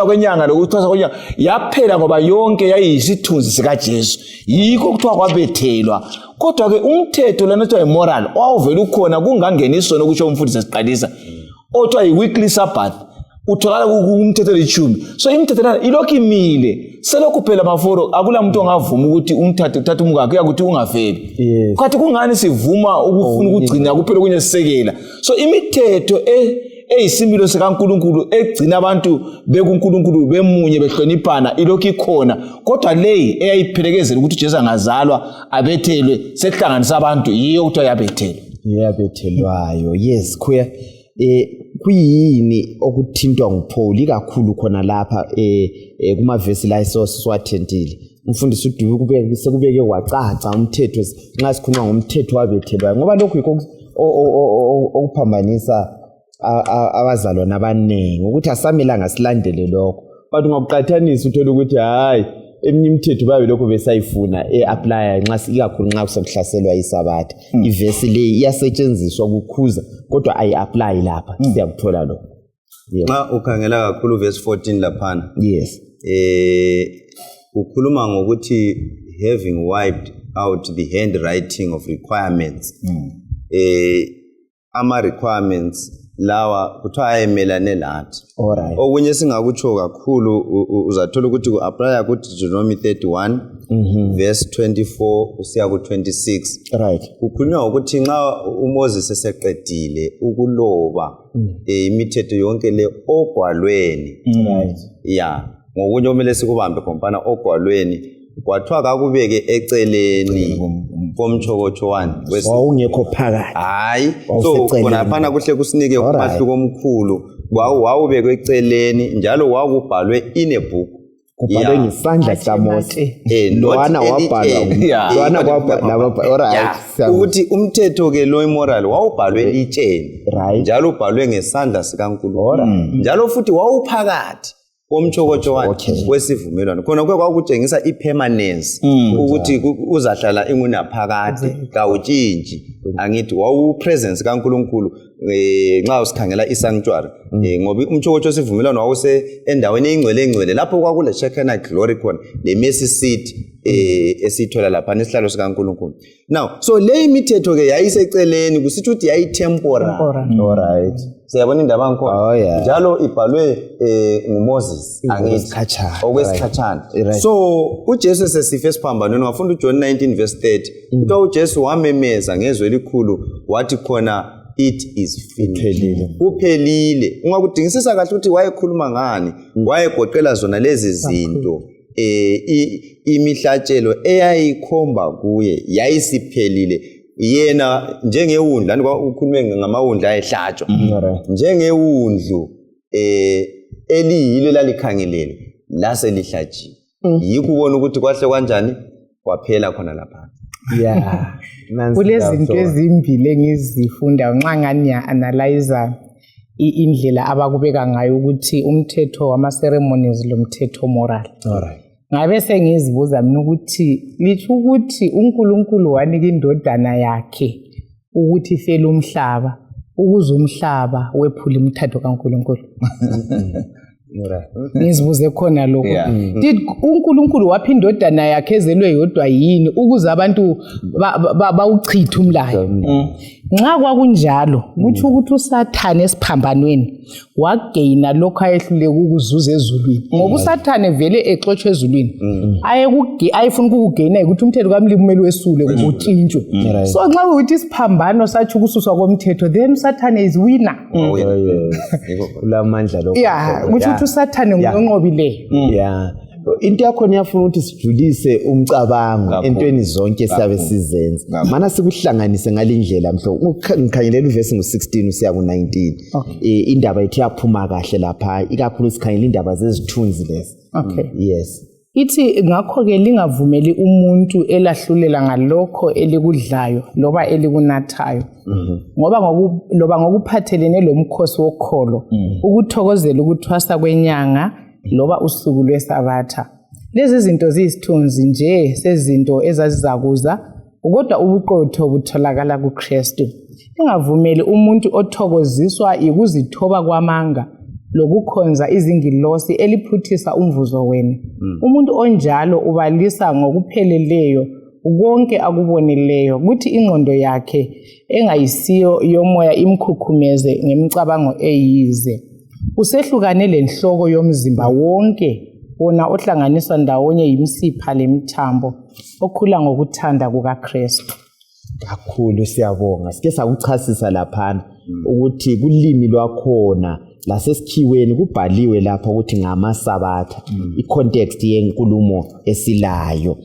kwenyanga lokuthwasa kwenyanga yaphela ngoba yonke yayiyisithunzi sikaJesu. Yikho kuthiwa kwabethelwa. Kodwa ke umthetho lana kuthiwa moral owawuvela ukhona kungangena isono kusho umfundisi esiqalisa othiwa yi-weekly sabbath utholakala kumthetho lechumi. So imithetho lana ilokhu imile selokhu phela maforo akula muntu ongavuma ukuthi uthathe umkakhe uyakuthi ungafeli. Kanti kungani sivuma ukufuna ukugcina kuphela kunye sisekela. So imithetho eyisimilo sikaNkulunkulu egcina abantu bekuNkulunkulu bemunye behloniphana ilokhu ikhona kodwa leyi eyayiphelekezela ukuthi uJesu angazalwa abethelwe sekuhlanganisa abantu yiyo ukuthi yabethelwa. Yabethelwayo. Yes kuya kuyini okuthintwa nguPaul kakhulu khona lapha kuma verse la siswathendile. Umfundisi uDube sekubeke wacaca umthetho nxa sikhuluma ngomthetho wabethelwayo ngoba lokhu yikho okuphambanisa abazalwana abaningi ukuthi asamelanga silandele lokho. But ungakuqathanisa uthola ukuthi hayi eminye imithetho babe lokho besayifuna apply nxa ikakhulu nxa kusokuhlaselwa isabatha. Ivesi le iyasetshenziswa ukukhuza kodwa ayi-apply lapha siyakuthola lokho. Nxa ukhangela kakhulu verse 14 laphana. Yes. Ukhuluma ngokuthi having wiped out the handwriting of requirements. Ama requirements lawa kuthiwa ayemelane lathi. Alright. Okunye singakutsho kakhulu uzathola ukuthi ku-apply ukuthi Deuteronomy 31 verse 24 usiya ku26. Right. Kukhulunywa ukuthi nxa uMoses eseqedile ukuloba imithetho yonke le ogwalweni. Right. Yeah. Ngokunye kumele sikubambe kompana ogwalweni kwathiwa kakubeke eceleni komchokocho 1 wawungekho phakathi hayi so Wawuseceleni. khona phana kuhle kusinike Alright. umahluko omkhulu wawubekwe eceleni njalo wakubhalwe in a book kubhalwe ngesandla saMose not Lowana any wabhalwa pen. Yeah. Lowana kwabhalwa alright Yeah. ukuthi umthetho ke lo immoral wawubhalwe litsheni Right. njalo ubhalwe ngesandla sikaNkulunkulu njalo futhi wawuphakathi komchokocho wesivumelwano khona kwakutshengisa ipermanence ukuthi uzahlala ingunaphakade kawutshintshi angithi wawupresence kaNkulunkulu nxa usikhangela isanctuary ngoba umchokocho wesivumelwano wawuse endaweni engcwele lapho kwakule Shekinah glory khona le mercy seat esithola lapha nesihlalo sikaNkulunkulu now so le imithetho ke yayiseceleni kusithi ukuthi yayi temporal alright siyabona indaba ngkhona Oh, yeah. njalo ibhalwe nguMoses Okwesikhatshana. okwesikhatshana Right. so uJesu sesife esiphambanweni wafunda uJohn 19 verse 30 kuthiwa uJesu wamemeza ngezwi elikhulu wathi khona it is finished kuphelile ungakudingisisa kahle ukuthi wayekhuluma ngani wayegoqela zona lezi zinto imihlatshelo eyayikhomba kuye yayisiphelile yena njengewundlu ukhulume ngamawundlu ayehlatshwa njengewundlu eliyilo lalikhangelele lase lihlatshiwe yikho ubona ukuthi kwahle kanjani kwaphela khona lapha yeah kulezinto ezimbili engizifunda nxa ngani analyze indlela abakubeka ngayo ukuthi umthetho wama ceremonies lo mthetho moral alright ngabe sengizibuza mina ukuthi lithi ukuthi uNkulunkulu wanika indodana yakhe ukuthi ifele umhlaba ukuze umhlaba wephula imithetho kaNkulunkulu ngizibuze khona lokho did uNkulunkulu wapha indodana yakhe ezelwe yodwa yini ukuze abantu bawuchithe umlayo nxa kwakunjalo kuthi ukuthi uSathane esiphambanweni wagaina lokho ayehluleka ukuzuza ezulwini ngoba uSathane vele exoshwe ezulwini ayefuna ukugaina ukuthi umthetho kaMlimi kumele wesule ukutshintshwe so nxa ukuthi isiphambano sathi ukususwa komthetho then uSathane is winner kulamandla lokho yeah ukuthi uSathane ngonqobileyo yeah into yakho niyafuna ukuthi sijulise umcabango entweni zonke siyabe sizenza mana sikuhlanganise ngalindlela mhlo ngikhangelela uvesi ngo16 usiya ku19 indaba ethi yaphuma kahle lapha ikakhulu sikhangela indaba zezithunzi lezi okay yes ithi ngakho ke lingavumeli umuntu elahlulela ngalokho elikudlayo loba elikunathayo ngoba ngokuphathelene lomkhosi wokholo ukuthokozela ukuthwasa kwenyanga loba usuku lwesabatha lezi zinto ziyisithunzi nje sezinto ezazizakuza kodwa ubuqotho butholakala kuKristu ingavumeli umuntu othokoziswa ikuzithoba kwamanga lokukhonza izingilosi eliphuthisa umvuzo wenu umuntu onjalo ubalisa ngokupheleleyo konke akubonileyo kuthi ingqondo yakhe engayisiyo yomoya imkhukhumeze ngemicabango eyize usehlukane lenhloko yomzimba wonke wona ohlanganiswa ndawonye yimsipha lemithambo okhula ngokuthanda kukaKristu kakhulu siyabonga sike sakuchasisa lapha ukuthi kulimi lwakhona lasesikhiweni kubhaliwe lapha ukuthi ngamasabatha icontext yenkulumo esilayo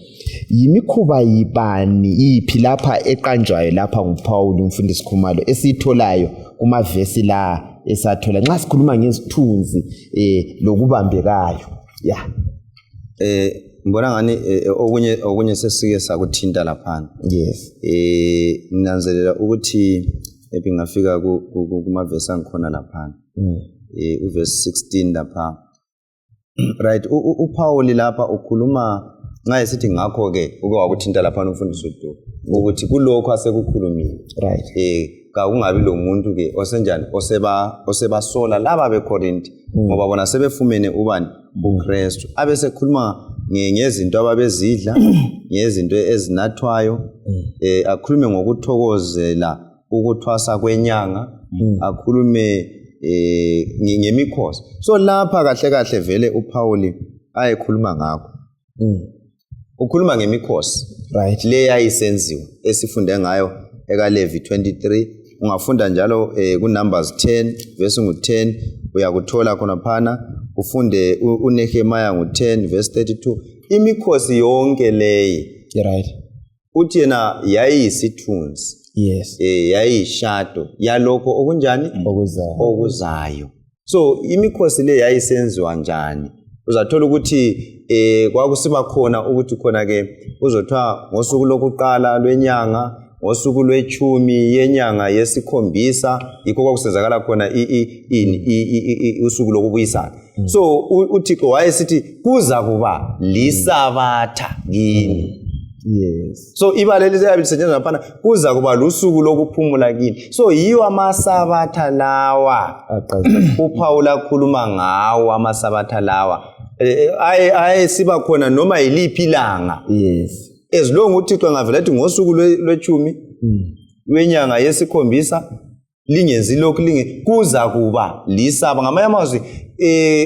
yimikhuba yibani yiphi lapha eqanjwayo lapha nguPaul umfundisi Khumalo esitholayo kumavesi la esathola nxa sikhuluma ngezithunzi lokubambekayo yeah ngibona ngani okunye sesike sakuthinta lapha yes nginanzelela ukuthi ngafika kumavesi angikhona lapha uverse 16 lapha right uPaul lapha ukhuluma nxa esithi ngakho ke uke wakuthinta lapha umfundisi uDuku ukuthi kulokho asekukhulumile right kakungabi lo muntu ke osenjani osebasola laba beKorinthi ngoba bona sebefumene ubani uKristu abesekhuluma ngezinto ababezidla ngezinto ezinathwayo akhulume ngokuthokozela ukuthwasa kwenyanga akhulume ngemikhosi so lapha kahle vele uPaul ayekhuluma ngakho ukhuluma ngemikhosi right le yayisenziwa esifunde ngayo ekaLevi 23 ungafunda njalo kuNumbers 10 verse ngu10 uyakuthola khona phana ufunde uNehemiah ngo10 verse 32 imikhosi yonke leyi right uthi yena yayiyisithunzi yes yayiyishado yalokho okunjani okuzayo. So imikhosi le yayisenziwa njani? Uzathola ukuthi kwakusiba khona ukuthi khona ke uzothiwa ngosuku lokuqala lwenyanga, ngosuku lwechumi yenyanga yesikhombisa, yikho kwakusenzakala khona usuku lokubuyisana. So uThixo wayesithi kuza kuba lisabatha kini. yes So ibala lisetshenziswa lapha kuza kuba lusuku lokuphumula kini. So yiyo amasabatha lawa uPaul akhuluma ngawo, amasabatha lawa siba khona noma yiliphi ilanga. yes As long uThixo ngavela ethi ngosuku lwechumi lwenyanga yesikhombisa lingenzi lokhu kuza kuba lisaba, ngamanye amazwi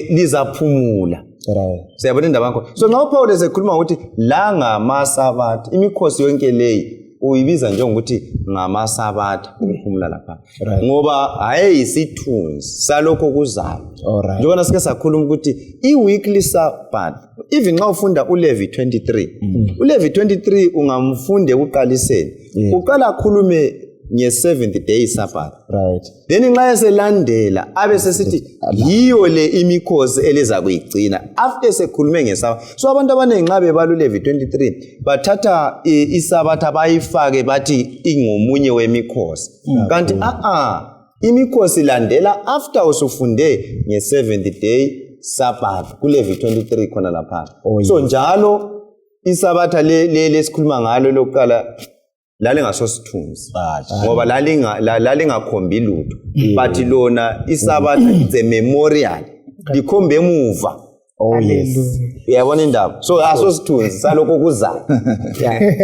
lizaphumula. right Siyabona indaba yakho. So nxa uPaul esekhuluma ukuthi la ngamasabatha, imikhosi yonke leyi uyibiza njengokuthi ngamasabatha ukuphumula lapha, ngoba ayeyisithunzi salokho kuzayo. alright Njengoba sike sakhuluma ukuthi i-weekly Sabbath, even nxa ufunda uLevi 23, uLevi 23 ungamfunde ekuqaliseni, uqala akhulume nge-7th day Sabbath, right then nxa eselandela abe sesithi yiyo le imikhosi eliza kuyigcina after sekhulume ngeSabbath. So abantu abaningi nxa bebala uLevi 23 bathatha iSabbath bayifake bathi ingomunye wemikhosi, kanti imikhosi landela after usufunde nge-7th day Sabbath kuLevi 23 khona lapha. So njalo iSabbath lesikhuluma ngalo lokuqala lalingasosithunzi ngoba lalingakhombi lutho, but lona iSabbath it's a memorial, likhombe emuva. oh yes Uyabona indaba, so asosithunzi salokho kuzayo.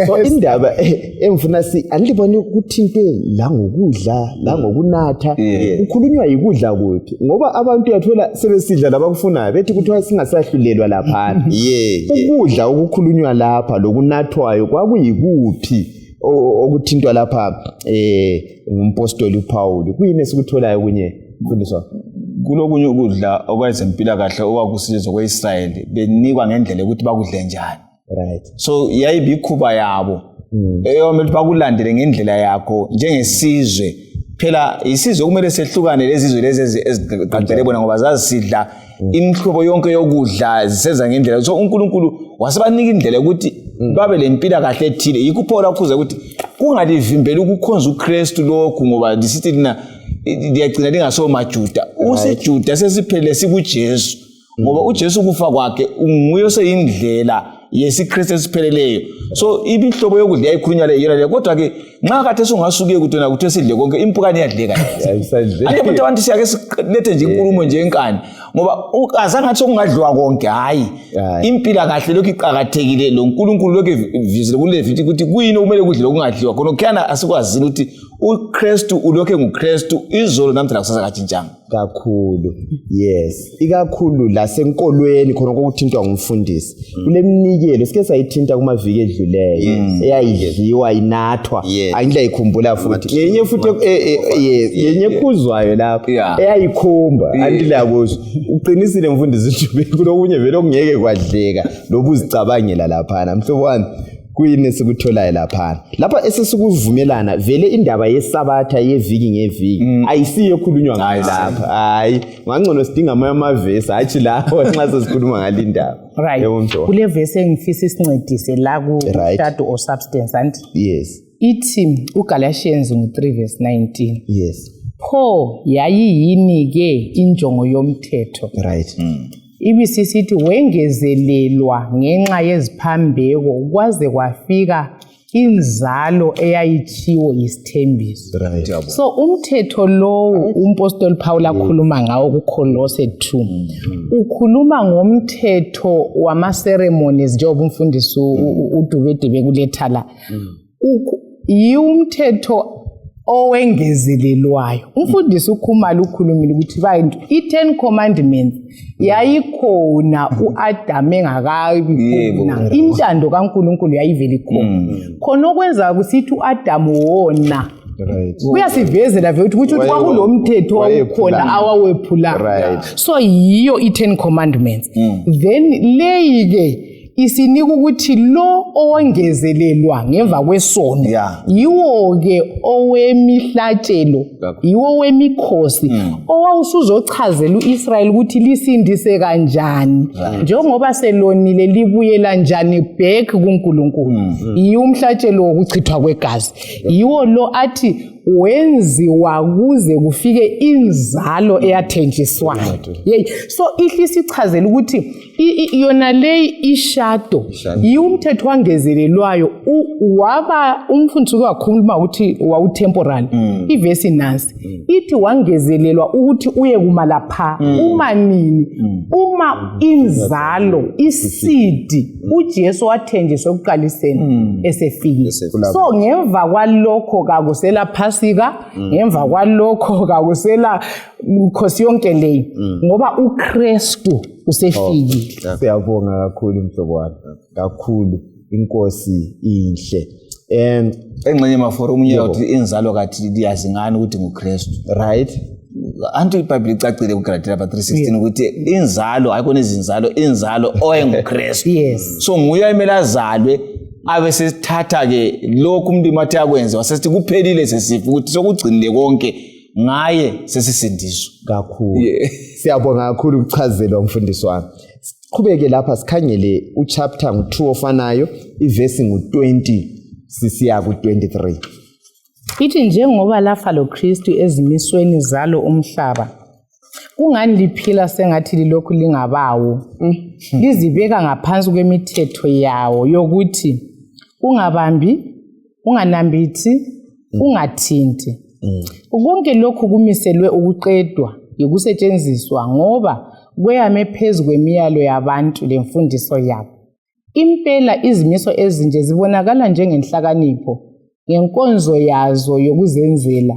so indaba engifuna alibone ukuthintwe la ngokudla la ngokunatha ukhulunywa yikudla kuphi, ngoba abantu uyathola sebesidla labakufunayo bethi kuthiwa singasahlulelwa lapha. Ukudla okukhulunywa lapha lokunathwayo kwakuyikuphi okuthintwa lapha ngumpostoli uPaul? Kuyini esikutholayo kunye mfundiswa? Kulokunye ukudla okwayezempilakahle okwakusetshenziswa kwe-Israyeli benikwa ngendlela ukuthi bakudle njani. right So yayibikhuba yabo eyomele bakulandele ngendlela yakho njengesizwe. Phela isizwe kumele sehlukane lezizwe lezi eziqaphele bona ngoba zazisidla imihlobo yonke yokudla zisenza ngendlela. So uNkulunkulu wasebanika indlela ukuthi babe lempilakahle ethile. Yikho uPaul akhuza ukuthi kungalivimbela ukukhonza uKristu lokhu, ngoba disithi lina liyagcina lingasomaJuda. UseJuda sesiphelele sikuJesu, ngoba uJesu kufa kwakhe nguye oseyindlela yesikristu esipheleleyo. So imihlobo yokudla yayikhulunywa leyo, kodwa ke nxa kade sungasuke kutona ukuthi sidle konke impukane iyadleka. Ande abantu siyake silethe nje inkulumo nje enkani, ngoba azangathi sokungadliwa konke. Hayi, impila kahle lokhu iqhakathekile. Lo uNkulunkulu lokhu evizile kuLevi ukuthi kuyini okumele kudle okungadliwa khona. Khona asikwazini ukuthi uKristu ulokhe nguKristu izolo namhla kusasa kajintshanga kakhulu. Yes, ikakhulu la senkolweni khona kokuthintwa ngumfundisi. Kuleminikelo sike sayithinta kumaviki edluleyo eyayidliwa inathwa, angidla ikhumbula futhi yenye futhi yenye khuzwayo lapho eyayikhomba andila kuzo. Uqinisile mfundisi ukuthi kulokunye vele okungeke kwadleka lobuzicabangela lapha. Mhlobo wami, kuyini esikutholayo lapha? Lapha esesikuvumelana vele indaba yeSabatha yeviki ngeviki ayisiyo ekhulunywa ngayo lapha. Hayi, ngangcono sidinga amavesi athi lapho nxa sesikhuluma ngalindaba. Right. Kule verse engifisa isincedise la ku shadow or substance anti. Yes. Ithi uGalatians 3 verse 19. Yes. Pho yayiyini ke injongo yomthetho? Right. Ibisisithi wengezelelwa ngenxa yeziphambeko kwaze kwafika inzalo eyayithiwo isithembiso. Right. So umthetho lo umpostoli Paul akhuluma ngawo kuKolose 2 ukhuluma ngomthetho wama ceremonies njengoba umfundisi uDubede bekuletha la. Umthetho owengezelelwayo. Umfundisi uKhumalo ukhulumile ukuthi bayinto i10 commandments yayikhona uAdam engakabi khona. Intando kaNkulunkulu yayivele ikhona. Khona okwenza ukuthi uAdam wona kuyasivezela vele ukuthi kwakulomthetho owukhona awawephula. So yiyo i10 commandments. Then leyike isinika ukuthi lo owengezelelwa ngemva kwesono Yeah. yiwo ke owemihlatshelo yiwo wemikhosi owawusuzochazela uIsrael ukuthi lisindise kanjani njengoba selonile libuyela njani back kuNkulunkulu yiwo umhlatshelo wokuchithwa kwegazi yiwo lo athi wenziwa kuze kufike inzalo eyathenjiswayo yey so ihle sichazela ukuthi yona le ishado yiwumthetho wangezelelwayo waba umfundisi wakhuluma ukuthi wawutemporal ivesi nansi ithi wangezelelwa ukuthi uye kuma lapha uma nini uma inzalo isidi uJesu wathenjiswa ekuqaliseni esefikile so ngemva kwalokho kakusela Pasika ngemva kwalokho kakusela Mkhosi yonke le ngoba uKristu usefikile. Siyabonga kakhulu mhlobo wami kakhulu inkosi inhle engxenye maforo umunye uthi inzalo kathi liyazingana ukuthi nguKristu right anti iBhayibheli icacile kuGalatia 3:16 ukuthi inzalo ayikho nezinzalo inzalo oyenguKristu so nguye ayimele azalwe abe sesithatha ke lokhu umuntu mathi akwenze wasesithi kuphelile sesifa ukuthi sokugcinile konke ngaye sesisindiswa kakhulu siyabonga kakhulu ukuchazelwa umfundisi wami siqhubeke lapha sikhangele uchapter ngu2 ofanayo ivesi ngu20 sisiya ku23 ithi njengoba lafa loKristu ezimisweni zalo umhlaba kungani liphila sengathi lilokhu lingabawo lizibeka ngaphansi kwemithetho yawo yokuthi ungabambi unganambithi ungathinti konke lokhu kumiselwe ukuqedwa ukusetshenziswa ngoba kweyame phezulu kwemiyalo yabantu lemfundiso yabo impela izimiso ezinje zibonakala njengenhlakanipho ngenkonzo yazo yokuzenzela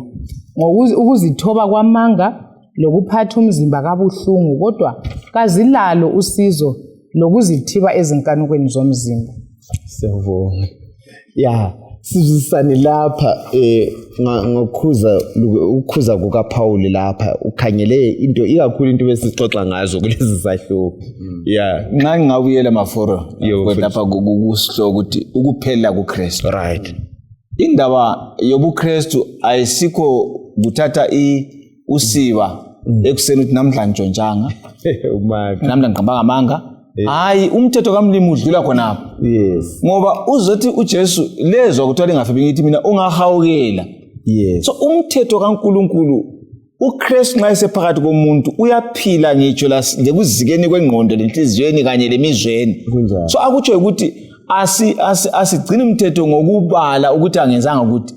ukuzithoba kwamanga lokuphatha umzimba kabuhlungu kodwa kazilalo usizo lokuzithiba ezinkanukweni zomzimba. Siyabonga. Ya, sizisane lapha ngokukhuza kukaPaul lapha ukhangele into ikakhulu into besixoxa ngazo kulezi zahluko. Ya, nxa ngingabuyela maforo lapha kusihloko ukuthi ukuphela kuKristu. Right. Indaba yobuKristu ayisikho kuthatha usiba ekuseni uthi namhlanje ntshontshanga umaka namhlanje ngqamba ngamanga hayi umthetho kaMlimi udlula khonapho. Yes. Ngoba uzothi uJesu lezwa kuthiwa lingafibi ngithi mina ungahawukela. Yes. So umthetho kaNkuluNkulu uKristu nxa esephakathi komuntu uyaphila ngitsho la lekuzikeni kwengqondo lenhliziyweni kanye lemizweni. So akutsho ukuthi asigcina umthetho ngokubala ukuthi angenzanga ukuthi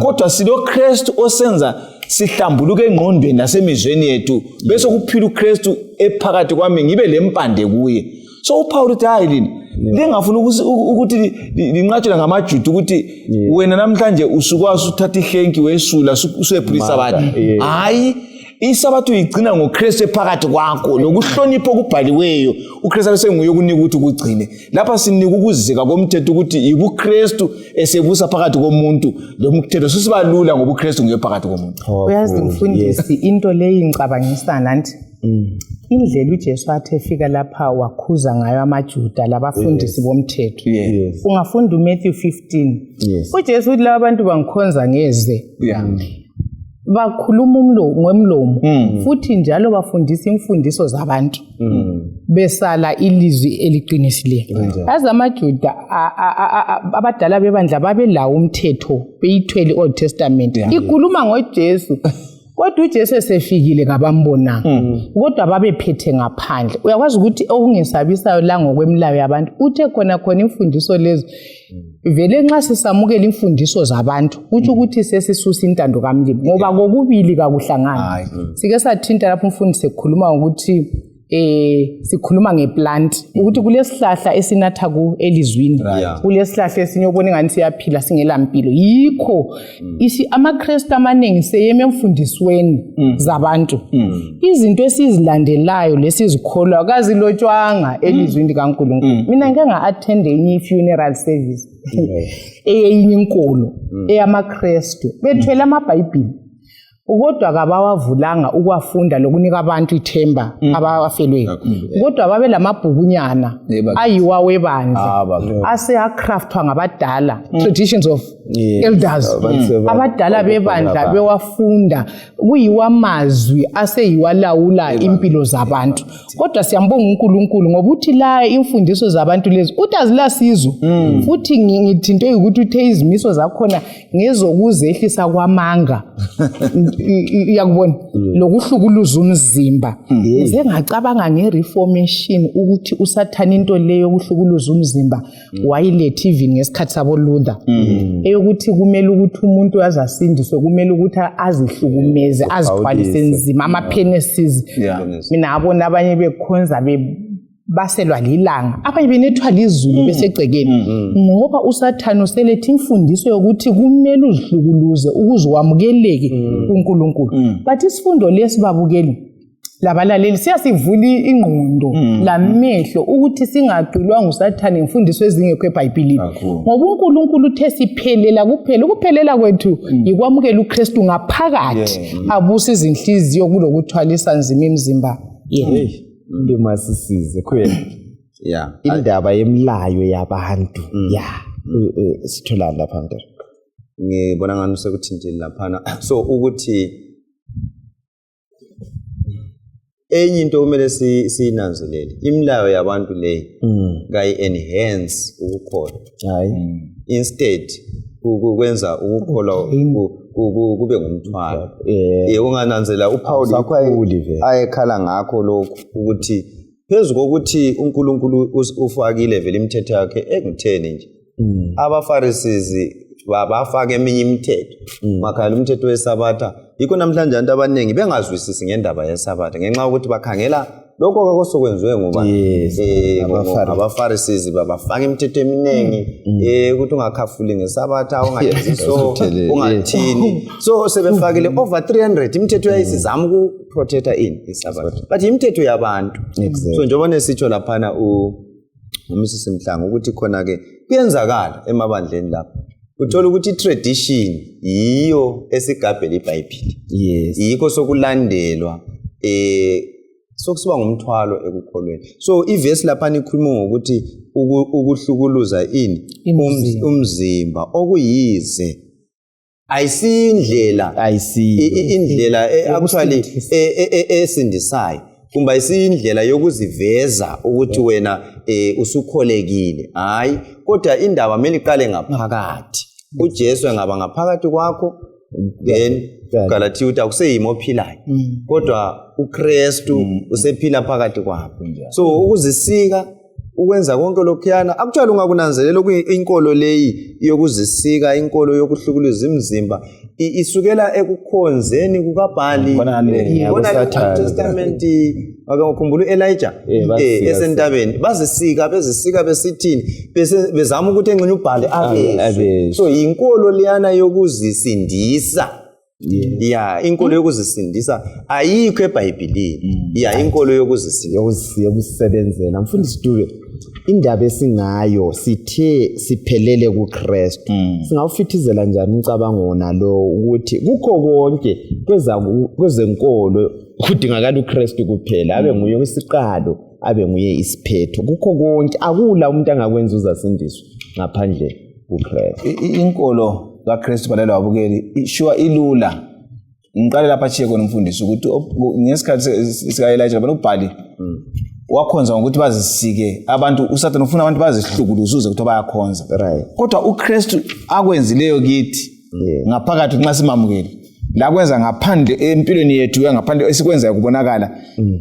kodwa silo Kristu osenza sihlambuluke engqondweni nasemizweni yethu bese kuphila uKristu ephakathi kwami ngibe lempande kuye. So uPaul uthi hayi lini lingafuna ukuthi linqatshela ngamaJuda ukuthi wena namhlanje usukwazi uthatha ihenki wesula usephulisa abantu hayi isabathu igcina ngoKristu ephakathi kwakho lokuhlonipha okubhaliweyo uKristu asenguye ukunika ukuthi ukugcine lapha sinika ukuzika komthetho ukuthi yibuKristu esebusa phakathi komuntu lo mthetho sisibalula ngoba uKristu nguye phakathi komuntu. Uyazi mfundisi into leyi ngicabangisa nanti indlela uJesu athe efika lapha wakhuza ngayo amaJuda labafundisi bomthetho. Ungafunda uMatthew 15 uJesu uthi laba bantu bangikhonza ngeze bakhuluma ngomlomo futhi njalo bafundisa imfundiso zabantu besala ilizwi eliqinisileyo. Azi amaJuda abadala bebandla babelawo umthetho beyithwele Old Testament ikhuluma ngoJesu kodwa uJesu esefikile kabambona kodwa babephethe ngaphandle. Uyakwazi ukuthi okungesabisayo la ngokwemlayo yabantu uthe khona imfundiso lezo vele nxa sisamukela imfundiso zabantu uthi ukuthi sesisusa intando kaMlimi ngoba kokubili kakuhlangana. Sike sathinta lapho umfundisi ekhuluma ukuthi sikhuluma ngeplant ukuthi kulesihlahla esinatha ku elizwini kulesihlahla esinye ubone ngani siyaphila singela impilo yikho amaKristu amaningi seyeme emfundisweni zabantu izinto esizilandelayo lesizikholwa akazilotshwanga elizwini kaNkulunkulu. Mina ngeke nga-attend enye funeral service eyinye inkolo eyamaKristu bethwele amaBhayibhili kodwa kabawavulanga ukwafunda lokunika abantu ithemba abawafelweyo kodwa babe lamabhukunyana ayiwawebandla ase-acraftwa ngabadala traditions of elders abadala bebandla bewafunda kuyiwamazwi aseyiwalawula impilo zabantu kodwa siyambonga uNkulunkulu ngoba uthi la imfundiso zabantu lezi uthi azilasizo futhi ngithi into ukuthi uthe izimiso zakhona ngezokuzehlisa kwamanga yakubona lokuhlukuluza umzimba ngize ngacabanga ngereformation ukuthi usathana into leyo yokuhlukuluza umzimba wayiletha even ngesikhathi sabo Luther eyokuthi kumele ukuthi umuntu azasindiswe kumele ukuthi azihlukumeze azithwalise nzima ama-penises mina abona abanye bekhonza baselwa lilanga abanye benethwa lizulu besegcekeni ngoba usathana uselethi imfundiso yokuthi kumele uzihlukuluze ukuze wamukeleke kuNkulunkulu but isifundo lesi babukeli labalaleli siyasivula ingqondo lamehlo ukuthi singaqilwa ngusathane imfundiso ezingekho eBhayibhelini ngoba uNkulunkulu uthe siphelela kuphela ukuphelela kwethu yikwamukela uKristu ngaphakathi abusa izinhliziyo kulokuthwalisa nzima imizimba yethu Masisize kwena indaba yemlayo yabantu sithola lapha mntwana ngibona ngani sekuthintile laphana so ukuthi enye into kumele siyinanzelele imlayo yabantu leyi kayi enhance ukukholwa instead ukwenza ukukholwa kube ngumthwalo ungananzela uPaul ayekhala ngakho lokhu ukuthi phezu kokuthi uNkulunkulu ufakile vele imithetho yakhe ekutheni nje abaFarisi bafaka eminye imithetho makhala umthetho weSabatha yikho namhlanje abantu abaningi bengazwisisi ngendaba yeSabatha ngenxa ukuthi bakhangela lokho kwakosokwenziwe ngoba abaFarisi babafaka imithetho eminingi ukuthi ungakhafuli ngeSabatha ungayenzi so ungathini so sebefakile over 300 imithetho yayisizama ukuprotecta iSabatha but imithetho yabantu so njengoba nesitsho laphana uMrs Mhlanga ukuthi khona ke kuyenzakala emabandleni lapha uthola ukuthi tradition yiyo esigabhela iBhayibheli yikho sokulandelwa sokusiba ngumthwalo ekukholweni so ivesi lapha ikhuluma ngokuthi ukuhlukuluza umzimba okuyize ayisindlela indlela actually esindisayo kumba isindlela yokuziveza ukuthi wena usukholekile hayi kodwa indaba mele iqale ngaphakathi uJesu engaba ngaphakathi kwakho then Galatia uthi akuseyimo ophilayo kodwa uKristu usephila phakathi kwakho so ukuzisika ukwenza konke lokhuyana akuthola ungakunanzelela inkolo leyi yokuzisika inkolo yokuhlukuluza imizimba isukela ekukhonzeni kukaBhali bona Testament akukhumbula uElijah esentabeni bezisika besithini bezama ukuthi engxenye uBhali ave so inkolo liyana yokuzisindisa inkolo yokuzisindisa ayikho eBhayibhelini inkolo yokuzisebenzela mfundisi Dube indaba esingayo sithe siphelele kuKristu singawufithizela njani umcabango wona lo ukuthi kukho konke kwezenkolo kudingakala uKristu kuphela abe nguye isiqalo abe nguye isiphetho kukho konke akula umuntu angakwenza uzasindiswa ngaphandle kuKristu inkolo kaKristu balela wabukeli sure ilula ngiqale lapha chiye khona umfundisi ukuthi ngesikhathi sika Elijah bona uBhali wakhonza ukuthi bazisike abantu uSathane ufuna abantu bazihlukuluze ukuthi bayakhonza kodwa uKristu akwenzileyo kithi ngaphakathi nxa simamukele la kwenza ngaphandle empilweni yethu ngaphandle esikwenza kubonakala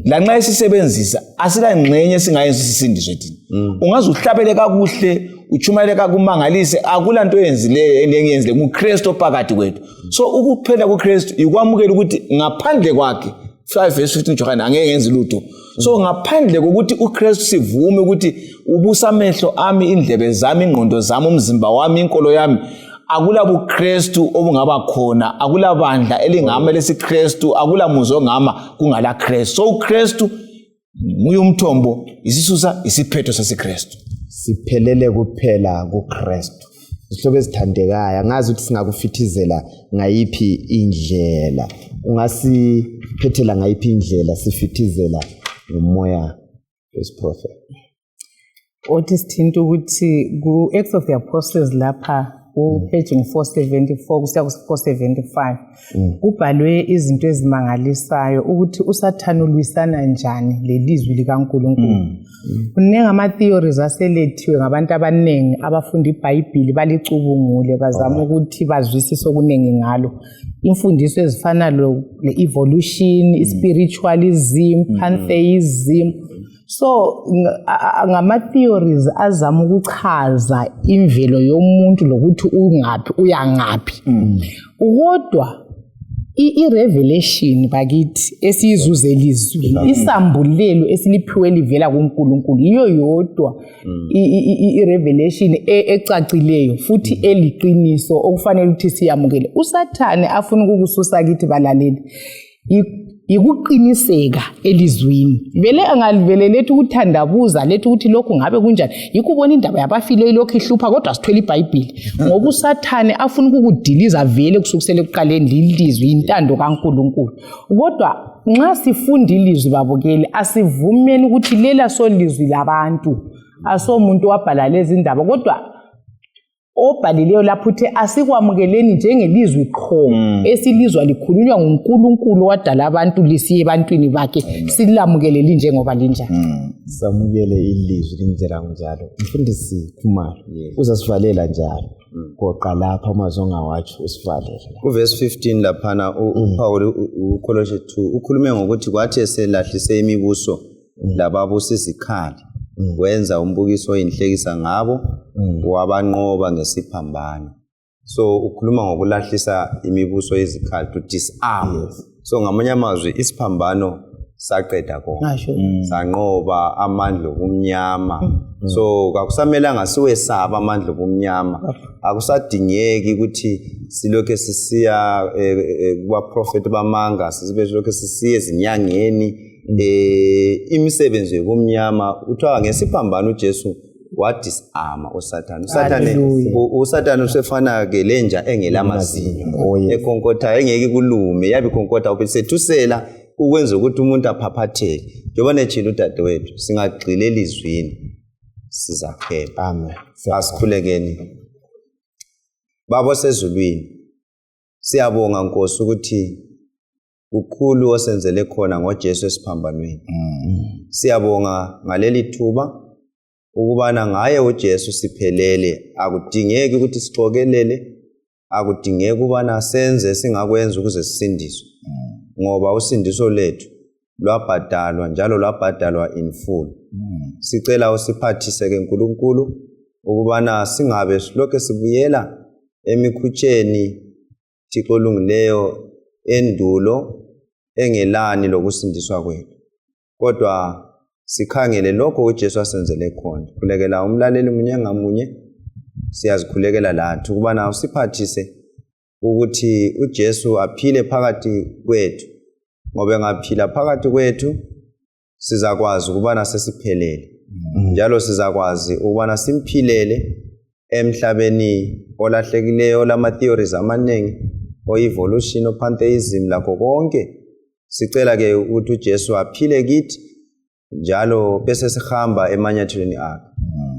la nxa esisebenzisa asila ngxenye singayenza sisindiswe thina ungaze uhlabele kakuhle uchumayele kakumangalise akulanto eyenzileyo engiyenzile kuKristu phakathi kwethu so ukuphela kuKristu ikwamukela ukuthi ngaphandle kwakhe 5:15 Johana angeke ngenze lutho so ngaphandle kokuthi uKristu sivume ukuthi ubusa amehlo ami indlebe zami ingqondo zami umzimba wami inkolo yami akula buKristu obungaba khona akula bandla elingama lesiKristu akula muzo ongama kungala Kristu so uKristu nguye umthombo isisusa isiphetho saseKristu siphelele kuphela kuKristu isihlobo ezithandekayo ngazi ukuthi singakufithizela ngayiphi indlela ungasiphethela ngayiphi indlela sifithizela ngomoya wesiprofeti? Othi sithinta ukuthi ku-Acts of the Apostles lapha ku-page 474 kusiya ku-475 kubhalwe izinto ezimangalisayo ukuthi uSathane ulwisana njani lelizwi likaNkulunkulu. Kuningi ama-theories aselethiwe ngabantu abaningi abafunda iBhayibhili balicubungule bazama ukuthi bazwisise okuningi ngalo. Imfundiso ezifana le-evolution, i-spiritualism, pantheism. So ngama-theories azama ukuchaza imvelo yomuntu lokuthi ungaphi uyangaphi. Kodwa i-revelation bakithi esiyizuze elizwini, isambulelo esiliphiwe livela kuNkulunkulu iyo yodwa i-revelation ecacileyo futhi eliqiniso okufanele ukuthi siyamukele. uSathane afuna ukukususa kithi balaleli ikuqiniseka elizwini. Vele angalivele lethu ukuthandabuza lethu ukuthi lokhu ngabe kunjani. Yikubona indaba yabafileyo lokhu ihlupha kodwa sithwele iBhayibhili. Ngoba uSathane afuna ukukudiliza vele kusukisela ekuqaleni lilizwi intando kaNkulunkulu. Kodwa nxa sifunda ilizwi babukeli asivumeni ukuthi lela solizwi labantu asomuntu wabhala lezi indaba kodwa obhalileyo lapho uthi asikwamukeleni njengelizwi qho esilizwa likhulunywa nguNkulunkulu wadala abantu lisiye ebantwini bakhe silamukele linjengoba linjalo. Samukele ilizwi linjela njalo. Mfundisi Khumalo uzasivalela njalo. Goqa lapha amazonga wathi usivalela. Kuverse 15 laphana uPaul uKoloshe 2 ukhulume ngokuthi kwathi eselahlise imibuso lababusi izikhali wenza umbukiso oyinhlekisa ngabo wabanqoba ngesiphambano. So ukhuluma ngokulahlisa imibuso yezikhali to disarm. So ngamanye amazwi isiphambano saqeda konke. Sanqoba amandla obumnyama. So akusamelanga siwesaba amandla obumnyama. Akusadingeki ukuthi silokho sisiya kubaprofeti bamanga sibe silokho sisiye ezinyangeni imisebenzi yobumnyama uthiwa ngesiphambano uJesu wadisarma uSathane. uSathane usefana ke lenja engelamazinyo ekonkotha engeke kulume yabe konkotha ubesethusela ukwenza ukuthi umuntu aphaphatheke. Njengoba nechilo udadewethu singagxile elizwini sizaphepha. Amen. Asikhulekeni. Baba sezulwini siyabonga Nkosi ukuthi ukhulu osenzele khona ngoJesu esiphambanweni. Siyabonga ngaleli thuba ukubana ngaye uJesu siphelele. Akudingeki ukuthi sixokelele, akudingeki ukubana senze singakwenza ukuze sisindiswe. Ngoba usindiso lethu lwabhadalwa njalo lwabhadalwa in full. Sicela usiphathise ke nkulunkulu ukubana singabe silokho sibuyela emikhutsheni Thixo olungileyo endulo engelani lokusindiswa kwethu. Kodwa sikhangele lokho uJesu asenzele khona. Khulekela umlaleli munye ngamunye siyazikhulekela lathi ukubana usiphathise ukuthi uJesu aphile phakathi kwethu. Ngoba engaphila phakathi kwethu sizakwazi ukubana sesiphelele. Njalo sizakwazi ukubana simphilele emhlabeni olahlekileyo lama theories amaningi o-evolution o-pantheism lakho konke. Sicela ke ukuthi uJesu aphile kithi njalo bese sihamba emanyathelweni akhe.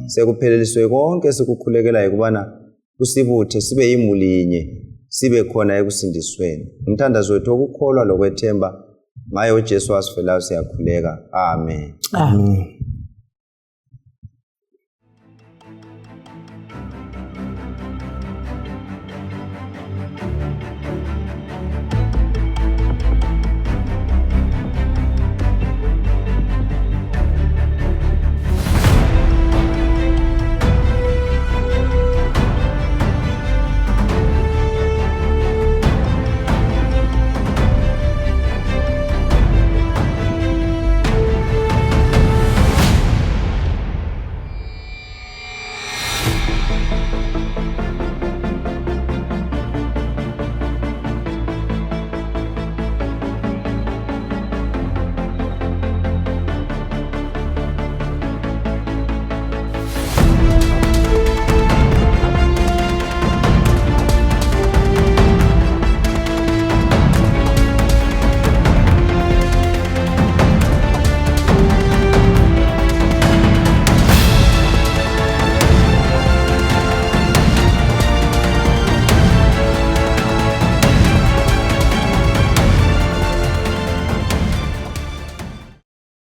Sekupheleliswe konke sikukhulekela ukubana kusibuthe sibe imulinye sibe khona ekusindisweni. Umthandazo wethu okukholwa lokwethemba ngaye uJesu asifelayo siyakhuleka. Amen. Amen.